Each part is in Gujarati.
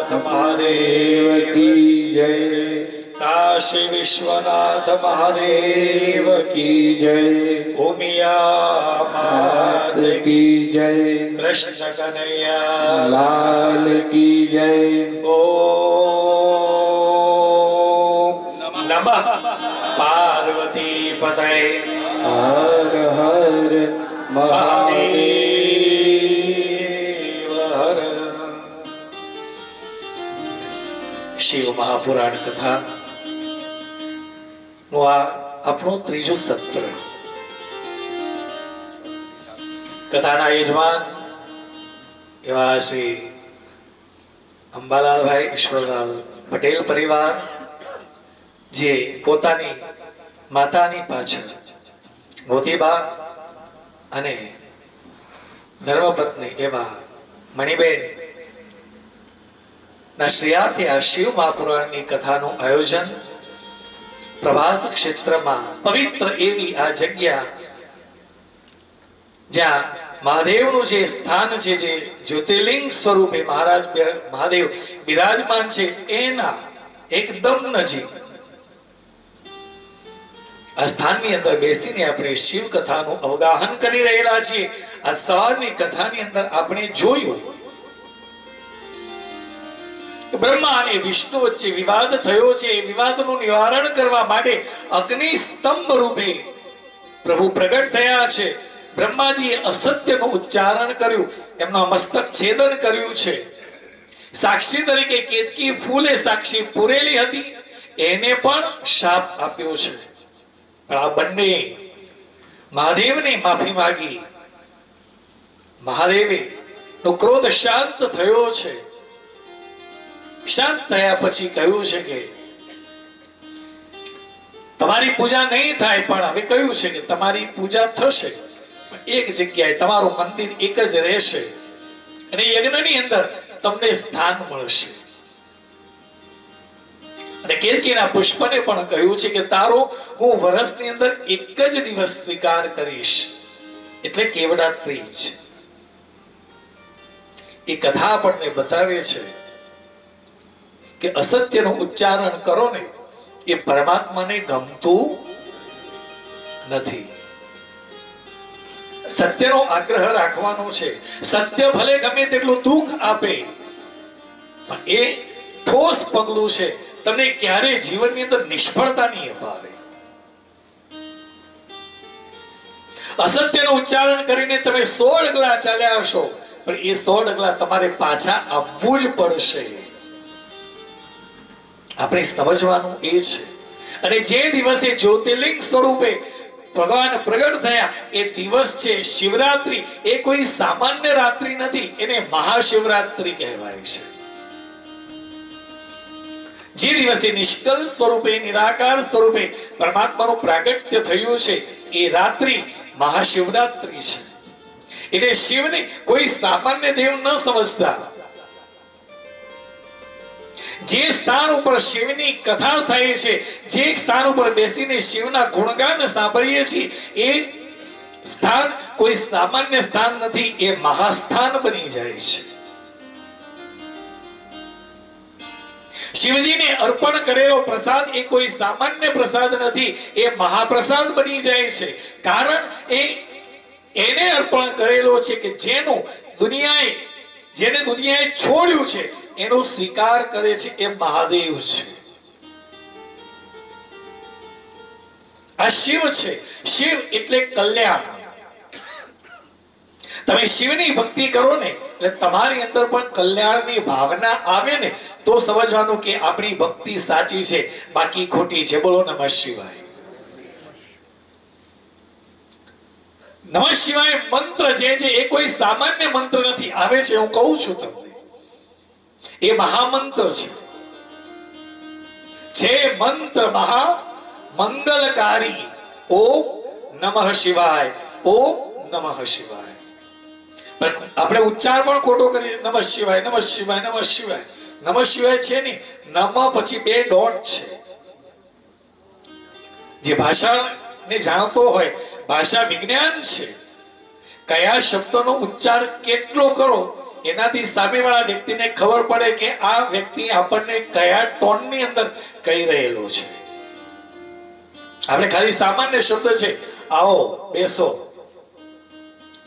विश्वनाथ महादेव की जय। काशी विश्वनाथ महादेव की जय। उमिया मात की जय। कृष्ण कन्हैया लाल की जय। ओम नमः पार्वती पतये हर हर महादेव हर। शिव महापुराण कथा આપણું ત્રીજું સત્ર। કથાના યજમાન એવા શ્રી અંબાલાલભાઈ ઈશ્વરલાલ પટેલ પરિવાર, જે પોતાની માતાની પાછળ મોતીબા અને ધર્મપત્ની એવા મણિબેન ના શ્રેયાર્થે આ શિવ મહાપુરાણની કથાનું આયોજન પ્રભાસ ક્ષેત્રમાં પવિત્ર એવી આ જગ્યા, જ્યાં મહાદેવનું જે સ્થાન છે, જે જ્યોતિર્લિંગ સ્વરૂપે મહારાજ મહાદેવ બિરાજમાન છે, એના એકદમ નજીક આ સ્થાનની અંદર બેસીને આપણે શિવ કથાનું અવગાહન કરી રહેલા છીએ। આ સવારની કથાની અંદર આપણે જોયું બ્રહ્મા અને વિષ્ણુ વચ્ચે વિવાદ થયો છે। એ વિવાદનું નિવારણ કરવા માટે અગ્નિ સ્તંભ રૂપે પ્રભુ પ્રગટ થયા છે। બ્રહ્માજીએ અસત્યનું ઉચ્ચારણ કર્યું, એમનું મસ્તક છેદન કર્યું છે। સાક્ષી તરીકે કેતકી ફૂલે સાક્ષી પૂરેલી હતી, એને પણ શાપ આપ્યો છે। પણ આ બંને મહાદેવને માફી માંગી, મહાદેવે નો ક્રોધ શાંત થયો છે। શાંત થયા પછી કહ્યું છે કે તમારી પૂજા નહીં થાય, પણ હવે કહ્યું છે કે તમારી પૂજા થશે, પણ એક જગ્યાએ તમારું મંદિર એક જ રહેશે અને યજ્ઞની અંદર તમને સ્થાન મળશે। અને કેતકીના પુષ્પને પણ કહ્યું છે કે તારો હું વર્ષની અંદર એક જ દિવસ સ્વીકાર કરીશ, એટલે કેવડા ત્રીજ। એ કથા આપણને બતાવે છે કે અસત્યનું ઉચ્ચારણ કરો ને, એ પરમાત્માને ગમતું નથી। સત્યનો આગ્રહ રાખવાનો છે। સત્ય ભલે ગમે તેટલું દુઃખ આપે, પણ એ ઠોસ પગલું છે, તમને ક્યારેય જીવનની અંદર નિષ્ફળતા નહીં અપાવે। અસત્યનું ઉચ્ચારણ કરીને તમે 100 ડગલા ચાલ્યા હશો, પણ એ 100 ડગલા તમારે પાછા આવવું જ પડશે। આપણે સમજવાનું એ છે। અને જે દિવસે જ્યોતિર્લિંગ સ્વરૂપે ભગવાન પ્રગટ થયા, એ દિવસ છે શિવરાત્રી। એ કોઈ સામાન્ય રાત્રિ નથી, એને મહાશિવરાત્રી કહેવાય છે। જે દિવસે નિષ્કલ સ્વરૂપે, નિરાકાર સ્વરૂપે પરમાત્માનું પ્રાગટ્ય થયું છે, એ રાત્રિ મહાશિવરાત્રી છે। એટલે શિવને કોઈ સામાન્ય દેવ ન સમજતા। જે સ્થાન ઉપર શિવની કથા થાય છે, જે સ્થાન ઉપર બેસીને શિવના ગુણગાન સાંભળીએ છીએ, એ સ્થાન કોઈ સામાન્ય સ્થાન નથી, એ મહાસ્થાન બની જાય છે। શિવજીને અર્પણ કરેલો પ્રસાદ એ કોઈ સામાન્ય પ્રસાદ નથી, એ મહાપ્રસાદ બની જાય છે। કારણ એને અર્પણ કરેલો છે કે જેને દુનિયાએ છોડ્યું છે, એનો સ્વીકાર કરે છે, એ મહાદેવ છે। આ શિવ છે। શિવ એટલે કલ્યાણ। તમે શિવની ભક્તિ કરો ને, એટલે તમારી અંદર પણ કલ્યાણની ભાવના આવે ને, તો સમજવાનું કે આપણી ભક્તિ સાચી છે, બાકી ખોટી છે। બોલો નમઃ શિવાય। નમઃ શિવાય મંત્ર જે છે, એ કોઈ સામાન્ય મંત્ર નથી। આવે છે, હું કહું છું તમને, એ મહામંત્ર છે। મંત્ર મહા મંગલકારી। ઓમ નમઃ શિવાય, ઓમ નમઃ શિવાય। પણ આપણે ઉચ્ચાર પણ ખોટો કરીએ, નમઃ શિવાય, નમઃ શિવાય, નમઃ શિવાય। નમઃ શિવાય છે ને, નમ પછી 2 ડોટ છે। જે ભાષાને જાણતો હોય, ભાષા વિજ્ઞાન છે, કયા શબ્દનો ઉચ્ચાર કેટલો કરો એનાથી સામેવાળા વ્યક્તિને ખબર પડે કે આ વ્યક્તિ આપણને કયા ટોનની અંદર કહી રહેલો છે. આપણે ખાલી સામાન્ય શબ્દ છે આવો બેસો,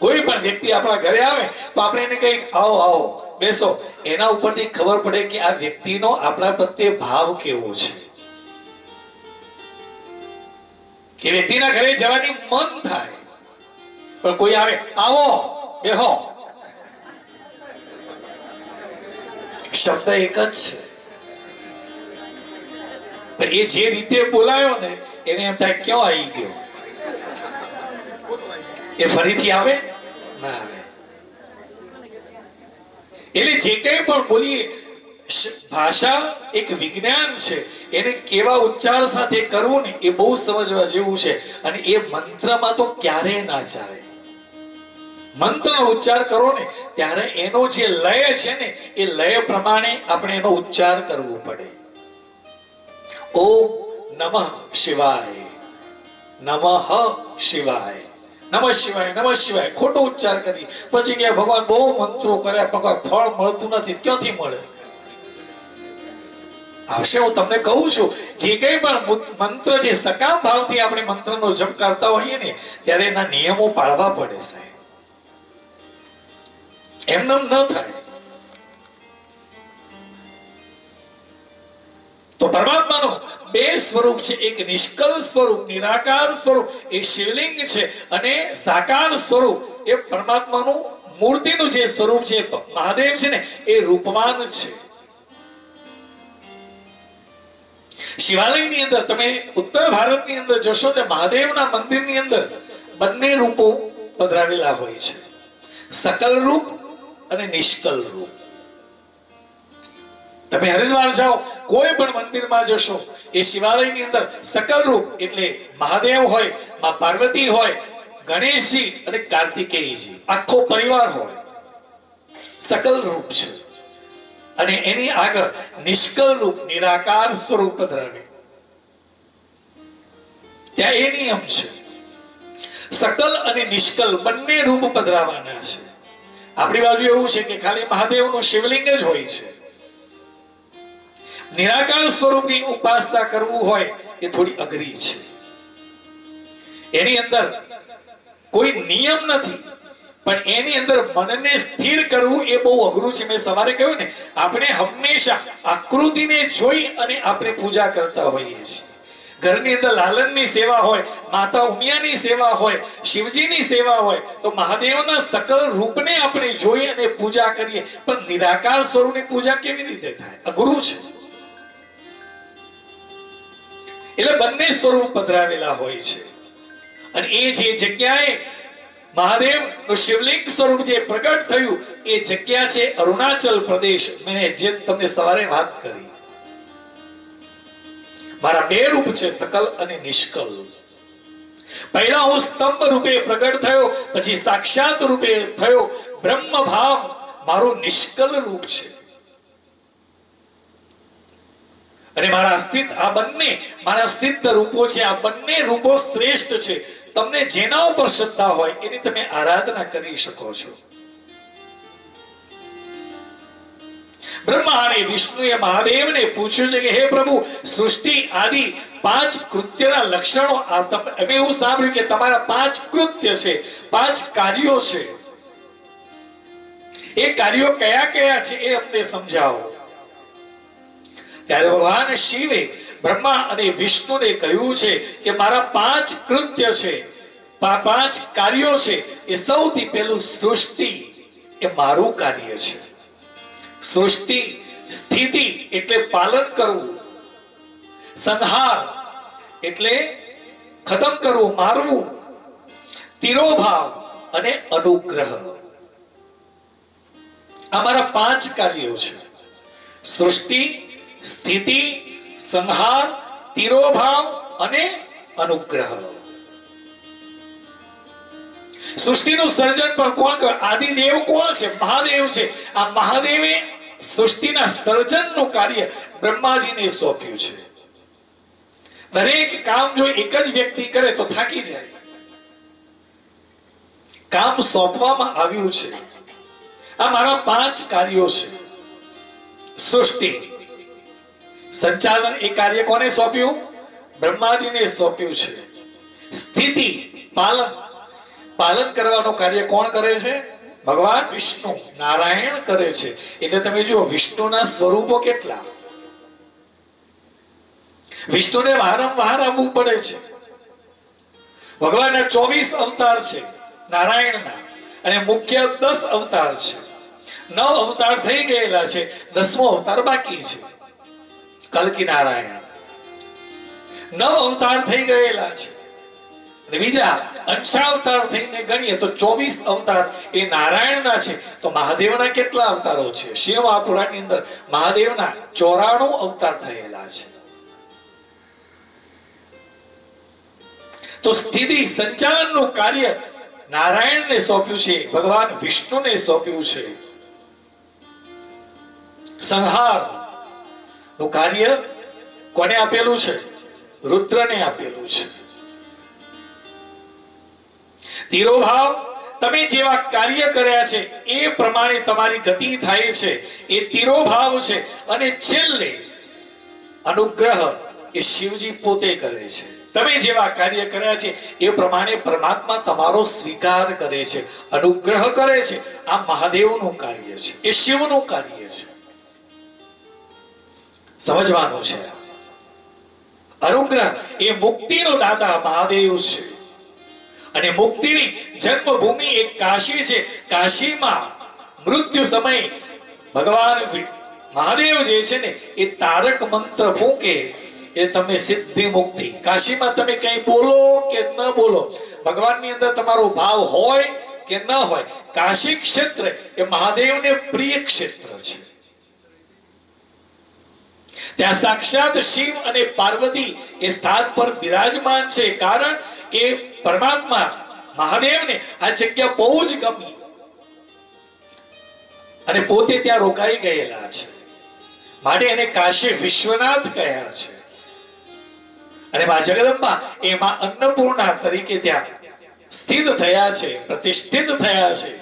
કોઈ પણ વ્યક્તિ આપણા ઘરે આવે તો આપણે એને કહીએ આવો આવો બેસો, એના ઉપરથી ખબર પડે કે આ વ્યક્તિનો આપણા પ્રત્યે ભાવ કેવો છે. એ વ્યક્તિના ઘરે જવાની મન થાય, પણ કોઈ આવે આવો બેહો, શબ્દ એક જ છે, પણ એ જે રીતે બોલાયો ને એને એમ થાય ક્યાં આવી ગયો, એ ફરીથી આવે ના આવે. એટલે જે કંઈ પણ બોલીએ, ભાષા એક વિજ્ઞાન છે, એને કેવા ઉચ્ચાર સાથે કરવું ને એ બહુ સમજવા જેવું છે. અને એ મંત્રમાં તો ક્યારેય ના ચાલે. મંત્રનો ઉચ્ચાર કરો ને ત્યારે એનો જે લય છે ને એ લય પ્રમાણે આપણે એનો ઉચ્ચાર કરવો પડે. ઓમ નમઃ શિવાય, નમઃ શિવાય, નમઃ શિવાય, નમઃ શિવાય ખોટો ઉચ્ચાર કરી પછી કે ભગવાન બહુ મંત્રો કર્યા પણ કોઈ ફળ મળતું નથી. ક્યાંથી મળે? આવશે. હું તમને કહું છું, જે કંઈ પણ મંત્ર જે સકામ ભાવથી આપણે મંત્રનો જપ કરતા હોઈએ ને ત્યારે એના નિયમો પાળવા પડે સાહેબ, એમને ન થાય. તો પરમાત્માનો બે સ્વરૂપ છે, એક નિષ્કલ સ્વરૂપ નિરાકાર સ્વરૂપ એ શિવલિંગ છે, અને સાકાર સ્વરૂપ એ પરમાત્માનું મૂર્તિનું જે સ્વરૂપ છે મહાદેવ છે ને એ રૂપવાન છે. શિવાલયની અંદર તમે ઉત્તર ભારતની અંદર જશો તો મહાદેવના મંદિરની અંદર બંને રૂપો પધરાવેલા હોય છે, સકલ રૂપ અને નિષ્કલ રૂપ. તમે હરિદ્વાર જાઓ, કોઈ પણ મંદિરમાં જશો, એ શિવાલયની અંદર સકલ રૂપ એટલે મહાદેવ હોય, માં પાર્વતી હોય, ગણેશજી અને કાર્તિકેયજી આખો પરિવાર હોય, સકલ રૂપ છે. અને એની આગળ નિષ્કલ રૂપ નિરાકાર સ્વરૂપ પધરાવે, ત્યાં એ નિયમ છે. સકલ અને નિષ્કલ બંને રૂપ પધરાવાના છે. આપણી બાજુ એવું છે કે ખાલી મહાદેવનું શિવલિંગ જ હોય છે. નિરાકાર સ્વરૂપની ઉપાસના કરવું હોય એ થોડી અઘરી છે. એની અંદર કોઈ નિયમ નથી, પણ એની અંદર મનને સ્થિર કરવું એ બહુ અઘરું છે. મેં સવારે કહ્યું ને, આપણે હંમેશા આકૃતિને જોઈ અને આપણે પૂજા કરતા હોઈએ છીએ. ઘરની અંદર લાલનની સેવા હોય, માતા ઉમિયાની સેવા હોય, શિવજીની સેવા હોય, તો મહાદેવના સકલ રૂપને આપણે જોઈ અને પૂજા કરીએ, પણ નિરાકાર સ્વરૂપની પૂજા કેવી રીતે થાય? અઘરું છે. એટલે બંને સ્વરૂપ પધરાવેલા હોય છે. અને એ જે જગ્યાએ મહાદેવ નું શિવલિંગ સ્વરૂપ જે પ્રગટ થયું એ જગ્યા છે અરુણાચલ પ્રદેશ. મેં જે તમને સવારે વાત કરી, મારા બે રૂપ છે, સકલ અને નિષ્કલ. પહેલા હું સ્તંભ રૂપે પ્રગટ થયો, પછી સાક્ષાત રૂપે થયો. બ્રહ્મ ભાવ મારું નિષ્કલ રૂપ છે. અને મારા સિદ્ધ, આ બંને મારા સિદ્ધ રૂપો છે. આ બંને રૂપો શ્રેષ્ઠ છે. તમને જેના ઉપર શ્રદ્ધા હોય એની તમે આરાધના કરી શકો છો. બ્રહ્મા અને વિષ્ણુએ મહાદેવને પૂછ્યું છે કે હે પ્રભુ, સૃષ્ટિ આદિ 5 કૃત્યના લક્ષણો અમે એવું સાંભળ્યું કે તમારા 5 કૃત્ય છે, 5 કાર્યો છે. એ કાર્યો કયા કયા છે એ અમને સમજાવો. ત્યારે ભગવાન શિવે બ્રહ્મા અને વિષ્ણુને કહ્યું છે કે મારા 5 કૃત્ય છે, 5 કાર્યો છે. એ સૌથી પહેલું સૃષ્ટિ એ મારું કાર્ય છે. સૃષ્ટિ સ્થિતિ એટલે પાલન કરવું, સંહાર એટલે ખતમ કરવું, મારવું, તિરોભાવ અને અનુગ્રહ. આ મારા 5 કાર્યો છે. સૃષ્ટિ, સ્થિતિ, સંહાર, તિરોભાવ અને અનુગ્રહ. સૃષ્ટિનું સર્જન પણ કોણ કરે? આદિદેવ કોણ છે? મહાદેવ છે. આ મહાદેવે સૃષ્ટિના સર્જનનું કાર્ય બ્રહ્માજીને સોંપ્યું છે. દરેક કામ જો એક જ વ્યક્તિ કરે તો થાકી જાય. કામ સોંપવામાં આવ્યું છે. આ મારા 5 કાર્યો છે. સૃષ્ટિ, સંચાલન એ કાર્ય કોને સોંપ્યું? બ્રહ્માજીને સોંપ્યું છે. સ્થિતિ, પાલન કરવાનું કાર્ય કોણ કરે છે? ભગવાન વિષ્ણુ નારાયણ કરે છે. એટલે તમે જુઓ વિષ્ણુના સ્વરૂપો કેટલા. વિષ્ણુને વારંવાર આવવું પડે છે. ભગવાનના 24 અવતાર છે નારાયણના, અને મુખ્ય 10 અવતાર છે. 9 અવતાર થઈ ગયેલા છે, 10મો અવતાર બાકી છે. કલ્કી નારાયણ 9 અવતાર થઈ ગયેલા છે, અને બીજા અંશાવતાર થઈને ગણીએ તો 24 અવતાર એ નારાયણના છે. તો મહાદેવના કેટલા અવતારો છે? શિવ મહાપુરાણની અંદર મહાદેવના 94 અવતાર થયેલા છે. તો સ્થિતિ સંચાલનનું કાર્ય નારાયણને સોંપ્યું છે, ભગવાન વિષ્ણુને સોંપ્યું છે. સંહાર નું કાર્ય કોને આપેલું છે? રુદ્રને આપેલું છે. તિરોભાવ, તમે જેવા કાર્ય કર્યા છે એ પ્રમાણે તમારી ગતિ થાય છે, એ તિરોભાવ છે. અને છેલ્લે અનુગ્રહ એ શિવજી પોતે કરે છે. તમે જેવા કાર્ય કર્યા છે એ પ્રમાણે પરમાત્મા તમારો સ્વીકાર કરે છે, અનુગ્રહ કરે છે. આ મહાદેવનું કાર્ય છે, એ શિવનું કાર્ય છે. સમજવાનું છે. અનુગ્રહ એ મુક્તિનો દાતા મહાદેવ છે, અને મુક્તિની જન્મભૂમિ એક કાશી છે. કાશીમાં મૃત્યુ સમયે ભગવાન મહાદેવ જે છે ને એ તારક મંત્ર ફૂંકે એ તમને સિદ્ધિ મુક્તિ. કાશીમાં તમે કંઈ બોલો કે ન બોલો, ભગવાનની અંદર તમારો ભાવ હોય કે ન હોય, કાશી ક્ષેત્ર એ મહાદેવને પ્રિય ક્ષેત્ર છે. ત્યાં સાક્ષાત શિવ અને પાર્વતી એ સ્થાન પર બિરાજમાન છે. કારણ કે પરમાત્મા મહાદેવને આ જગ્યા બહુ જ ગમી અને પોતે ત્યાં રોકાઈ ગયેલા છે, માટે એને કાશી વિશ્વનાથ કહ્યા છે. અને મા જગદંબા એમાં અન્નપૂર્ણા તરીકે ત્યાં સ્થિત થયા છે, પ્રતિષ્ઠિત થયા છે.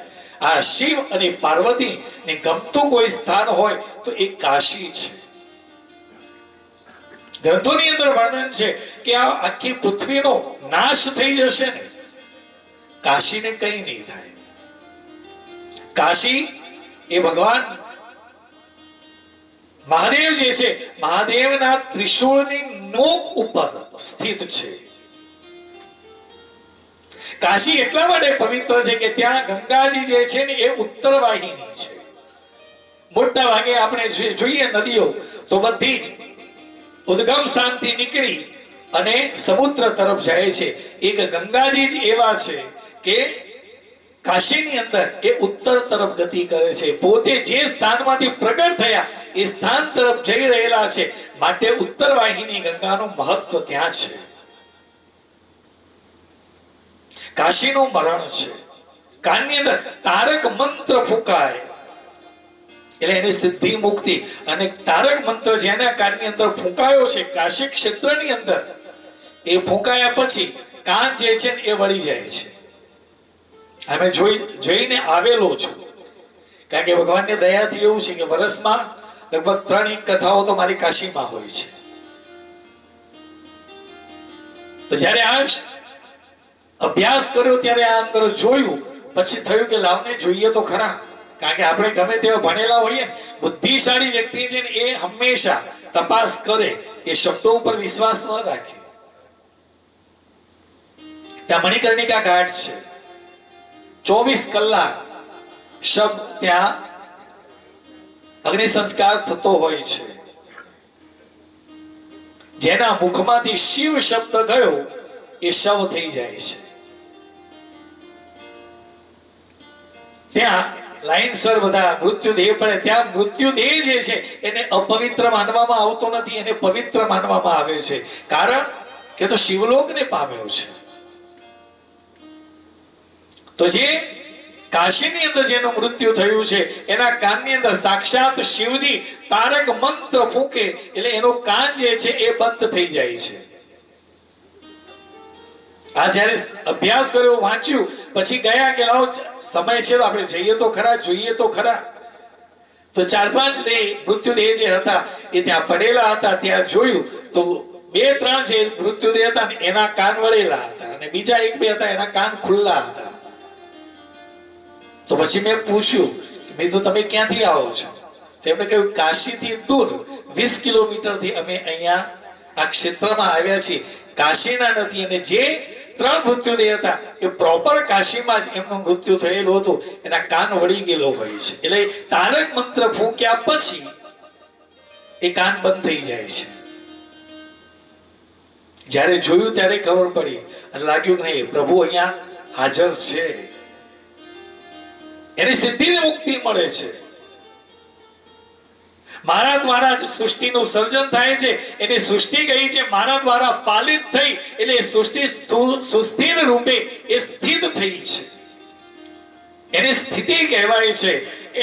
આ શિવ અને પાર્વતી ને ગમતું કોઈ સ્થાન હોય તો એ કાશી છે. ગ્રંથોની અંદર વર્ણન છે કે આ આખી પૃથ્વીનો નાશ થઈ જશે ને, કાશીને કંઈ નહીં થાય. કાશી એ ભગવાન મહાદેવ જે છે, મહાદેવના ત્રિશૂળની નોક ઉપર સ્થિત છે. કાશી એટલા માટે પવિત્ર છે કે ત્યાં ગંગાજી જે છે ને એ ઉત્તર વાહિની છે. મોટા ભાગે આપણે જોઈએ નદીઓ તો બધી જ ઉદ્ગમ સ્થાનથી નીકળી અને સમુદ્ર તરફ જાય છે. એક ગંગાજી જ એવા છે કે કાશીની અંદર એ ઉત્તર તરફ ગતિ કરે છે. પોતે જે સ્થાનમાંથી પ્રગટ થયા એ સ્થાન તરફ જઈ રહેલા છે, માટે ઉત્તર વાહિની ગંગાનું મહત્વ ત્યાં છે. કાશીનું મરણ છે. કાનની અંદર તારક મંત્ર ફૂંકાય એટલે એને સિદ્ધિ મુક્તિ. અને તારક મંત્ર જેના કાનની અંદર ફૂંકાયો છે કાશી ક્ષેત્રની અંદર, એ ફૂંકાયા પછી કાન જે છે એ વળી જાય છે. અમે જોઈને આવેલો છું, કારણ કે ભગવાનની દયાથી એવું છે કે વર્ષમાં લગભગ 3 કથાઓ તો મારી કાશીમાં હોય છે. તો જ્યારે આ અભ્યાસ કર્યો ત્યારે આ અંદર જોયું, પછી થયું કે લાવને જોઈએ તો ખરા. કારણ કે આપણે ગમે તેવા ભણેલા હોઈએ ને, બુદ્ધિશાળી વ્યક્તિ છે ને એ હંમેશા તપાસ કરે, એ શબ્દો ઉપર વિશ્વાસ ન રાખે. ત્યાં મણિકર્ણિકા ઘાટ છે, 24 કલાક શબ્દ ત્યાં અગ્નિ સંસ્કાર થતો હોય છે. જેના મુખમાંથી શિવ શબ્દ ગયો એ શવ થઈ જાય છે. ત્યાં લાઈનસર બધા મૃત્યુદેહ પડે. ત્યાં મૃત્યુદેહ જે છે એને અપવિત્ર માનવામાં આવતો નથી, એને પવિત્ર માનવામાં આવે છે. કારણ કે તો શિવલોકને પામ્યો છે. તો જે કાશીની અંદર જેનું મૃત્યુ થયું છે એના કાનની અંદર સાક્ષાત શિવજી તારક મંત્ર ફૂંકે એટલે એનો કાન જે છે એ બંધ થઈ જાય છે. આ જ્યારે અભ્યાસ કર્યો, વાંચ્યું, પછી ગયા કે લાવો સમય છે તો આપણે જઈએ તો ખરા, જોઈએ તો ખરા. તો 4-5 દેહ, મૃત્યુદેહ જે હતા એ ત્યાં પડેલા હતા. ત્યાં જોયું તો 2-3 જે મૃત્યુદેહ હતા ને એના કાન વળેલા હતા અને બીજા 1-2 હતા એના કાન ખુલ્લા હતા. તો પછી મેં પૂછ્યું, મેં તો તમે ક્યાંથી આવો છો? તેમણે કહ્યું, કાશીથી દૂર 20 કિલોમીટરથી અમે અહીંયા આ ક્ષેત્રમાં આવ્યા છીએ, કાશીના નથી. અને જે 3 મૃત્યુદેહ હતા એ પ્રોપર કાશીમાં જ એમનું મૃત્યુ થયેલું હતું. એના કાન વળી ગયેલો હોય છે. એટલે તારક મંત્ર ફૂંક્યા પછી એ કાન બંધ થઈ જાય છે. જ્યારે જોયું ત્યારે ખબર પડી અને લાગ્યું નહીં, પ્રભુ અહીંયા હાજર છે. એની સિદ્ધિને મુક્તિ મળે છે. મારા દ્વારા જ સૃષ્ટિનું સર્જન થાય છે. એની સૃષ્ટિ ગઈ છે મારા દ્વારા પાલિત થઈ, એટલે સૃષ્ટિ સુસ્થિર રૂપે એ સ્થિત થઈ છે. એની સ્થિતિ કહેવાય છે.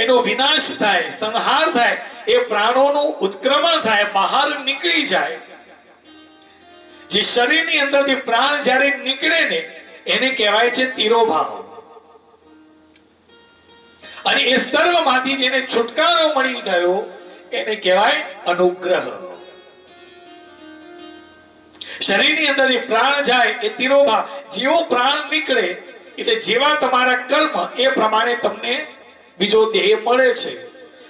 એનો વિનાશ થાય, સંહાર થાય, એ પ્રાણોનું ઉત્ક્રમણ થાય, બહાર નીકળી જાય. જે શરીરની અંદરથી પ્રાણ જ્યારે નીકળે ને એને કહેવાય છે તિરોભાવ. અને એ સર્વમાંથી જેને છુટકારો મળી ગયો એને કહેવાય અનુગ્રહ. શરીરની અંદરથી પ્રાણ જાય એ તિરોભાવ. જેવો પ્રાણ નીકળે એટલે જેવા તમારા કર્મ એ પ્રમાણે તમને બીજો દેહ મળે છે.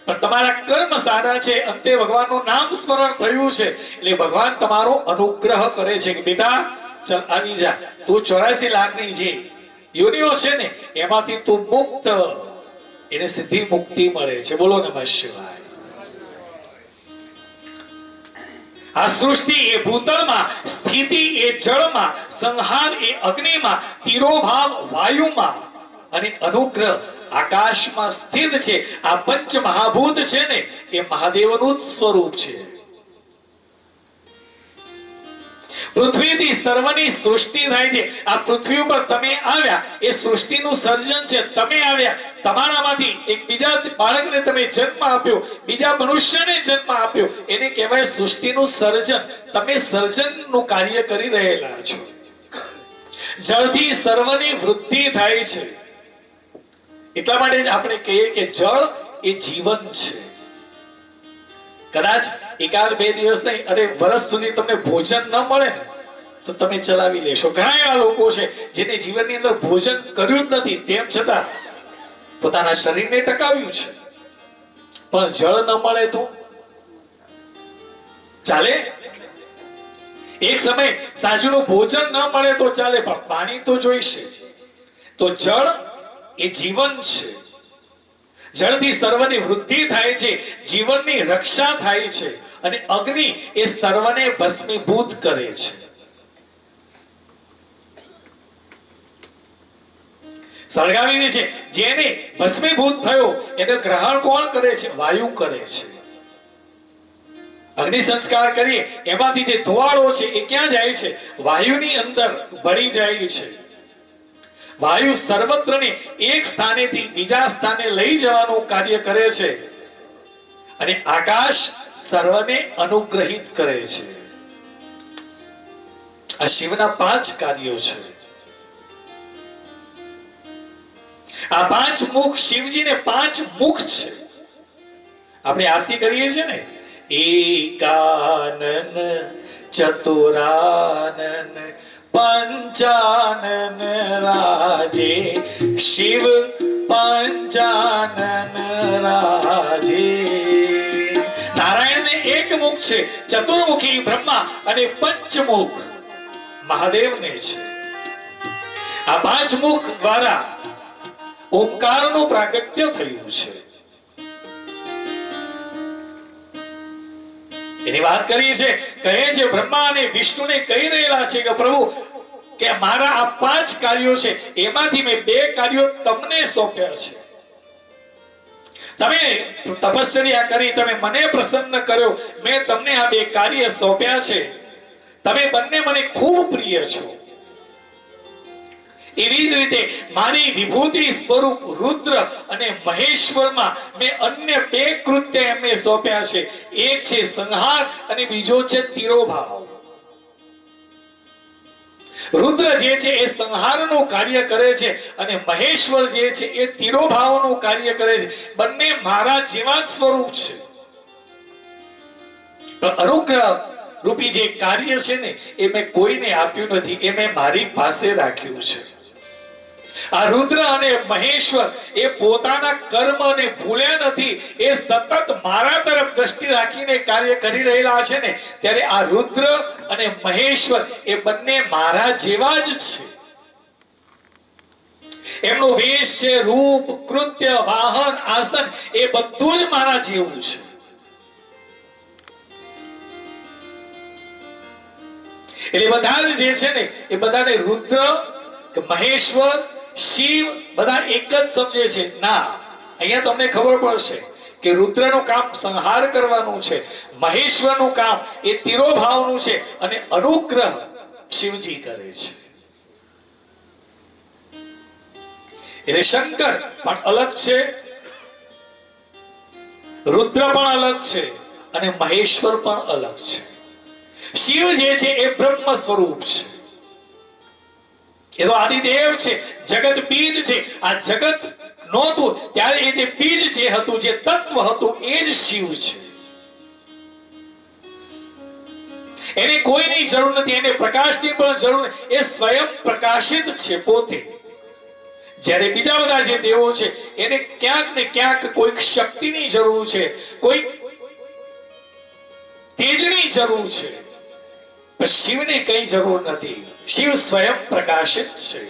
પણ તમારા કર્મ સારા છે, અંતે ભગવાનનું નામ સ્મરણ થયું છે, એટલે ભગવાન તમારો અનુગ્રહ કરે છે કે બેટા ચલ આવી જા, તું 84 લાખની જે યોનિઓ છે ને એમાંથી તું મુક્ત. એને સિદ્ધિ મુક્તિ મળે છે. બોલો નમઃ શિવાય. આ સૃષ્ટિ એ ભૂતળમાં, સ્થિતિ એ જળમાં, સંહાર એ અગ્નિમાં, તિરોભાવ વાયુમાં અને અનુગ્રહ આકાશમાં સ્થિત છે. આ પંચ મહાભૂત છે ને એ મહાદેવનું સ્વરૂપ છે. પૃથ્વીથી સર્વની સૃષ્ટિ થાય છે. આ પૃથ્વી ઉપર તમે આવ્યા એ સૃષ્ટિનું સર્જન છે. તમે આવ્યા, તમારામાંથી એક બીજા બાળકને તમે જન્મ આપ્યો, બીજા મનુષ્યને જન્મ આપ્યો, એને કહેવાય સૃષ્ટિનું સર્જન. તમે સર્જનનું કાર્ય કરી રહેલા છો. જળથી સર્વની વૃદ્ધિ થાય છે. એટલા માટે આપણે કહીએ કે જળ એ જીવન છે. કદાચ 1-2 દિવસ નહીં, અરે વર્ષ સુધી તમને ભોજન ન મળે ને તો તમે ચલાવી લેશો. ઘણા એવા લોકો છે જેને જીવનની અંદર ભોજન કર્યું જ નથી, તેમ છતાં પોતાના શરીરને ટકાવ્યું છે. પણ જળ ન મળે તો ચાલે? એક સમય સાંજનું ભોજન ન મળે તો ચાલે, પણ પાણી તો જોઈશે. તો જળ એ જીવન છે. જળથી સર્વની વૃદ્ધિ થાય છે, જીવનની રક્ષા થાય છે. અને અગ્નિ એ સર્વને ભસ્મીભૂત કરે છે. સળગાવી દે છે. જેને ભસ્મીભૂત થયો એને ગ્રહણ કોણ કરે છે? વાયુ કરે છે. અગ્નિ સંસ્કાર કરીએ એમાંથી જે ધુવાળો છે એ ક્યાં જાય છે? વાયુની અંદર ભળી જાય છે. વાયુ સર્વત્રને એક સ્થાનેથી બીજા સ્થાને લઈ જવાનું કાર્ય કરે છે. અને આકાશ સર્વને અનુગ્રહિત કરે છે. આ શિવના 5 કાર્યો છે. આ 5 મુખ, શિવજીને 5 મુખ છે. આપણે આરતી કરીએ છીએ ને, એકાનન ચતુરાનન પંચાનન રાજે, શિવ પંચાનન રાજે. નારાયણને 1 મુખ છે, ચતુર્મુખી બ્રહ્મા, અને પંચમુખ મહાદેવને છે. આ 5 મુખ દ્વારા ઓમકારનું પ્રાગટ્ય થયું છે. એની વાત કરીએ છે, કહે છે બ્રહ્મા અને વિષ્ણુને કહી રહેલા છે કે પ્રભુ કે મારા આ 5 કાર્યો છે એમાંથી મેં 2 કાર્યો તમને સોંપ્યા છે. તમે તપશ્ચર્યા કરી, તમે મને પ્રસન્ન કર્યો, મેં તમને આ 2 કાર્ય સોંપ્યા છે. તમે બંને મને ખૂબ પ્રિય છો. એવી જ રીતે મારી વિભૂતિ સ્વરૂપ રુદ્ર અને મહેશ્વરમાં મેં અન્ય 2 કૃત્ય એમને સોંપ્યા છે. એક છે સંહાર અને બીજો છે તિરોભાવ. રુદ્ર જે છે એ સંહારનું કાર્ય કરે છે અને મહેશ્વર જે છે એ તિરોભાવનું કાર્ય કરે છે. બંને મારા જેવા જ સ્વરૂપ છે. પણ અનુગ્રહ રૂપી જે કાર્ય છે ને એ મેં કોઈને આપ્યું નથી, એ મેં મારી પાસે રાખ્યું છે. આ રુદ્ર અને મહેશ્વર એ પોતાના કર્મને ભૂલ્યા નથી, એ સતત મારા તરફ દ્રષ્ટિ રાખીને કાર્ય કરી રહેલા છે ને, ત્યારે આ રુદ્ર અને મહેશ્વર એ બંને મારા જેવા જ છે. એમનો વેશ છે, રૂપ, કૃત્ય, વાહન, આસન એ બધું જ મારા જેવું છે. એટલે બધા જે છે ને એ બધાને રુદ્ર કે મહેશ્વર, શિવ બધા એક જ સમજે છે. ના, અહીંયા તમને ખબર પડશે કે રુદ્રનું કામ સંહાર કરવાનું છે, મહેશ્વરનું કામ એ તિરોભાવનું છે અને અનુગ્રહ શિવજી કરે છે. એટલે શંકર પણ અલગ છે, રુદ્ર પણ અલગ છે અને મહેશ્વર પણ અલગ છે. શિવ જે છે એ બ્રહ્મ સ્વરૂપ છે, એ તો આદિદેવ છે, જગત બીજ છે. આ જગત નહોતું ત્યારે એ જે બીજ જે હતું, જે તત્વ હતું, એ જ શિવ છે. એને કોઈની જરૂર નથી, એને પ્રકાશની પણ જરૂર નથી, એ સ્વયં પ્રકાશિત છે પોતે. જ્યારે બીજા બધા જે દેવો છે એને ક્યાંક ને ક્યાંક કોઈક શક્તિની જરૂર છે, કોઈક તેજની જરૂર છે, પણ શિવને કઈ જરૂર નથી. શિવ સ્વયં પ્રકાશિત છે.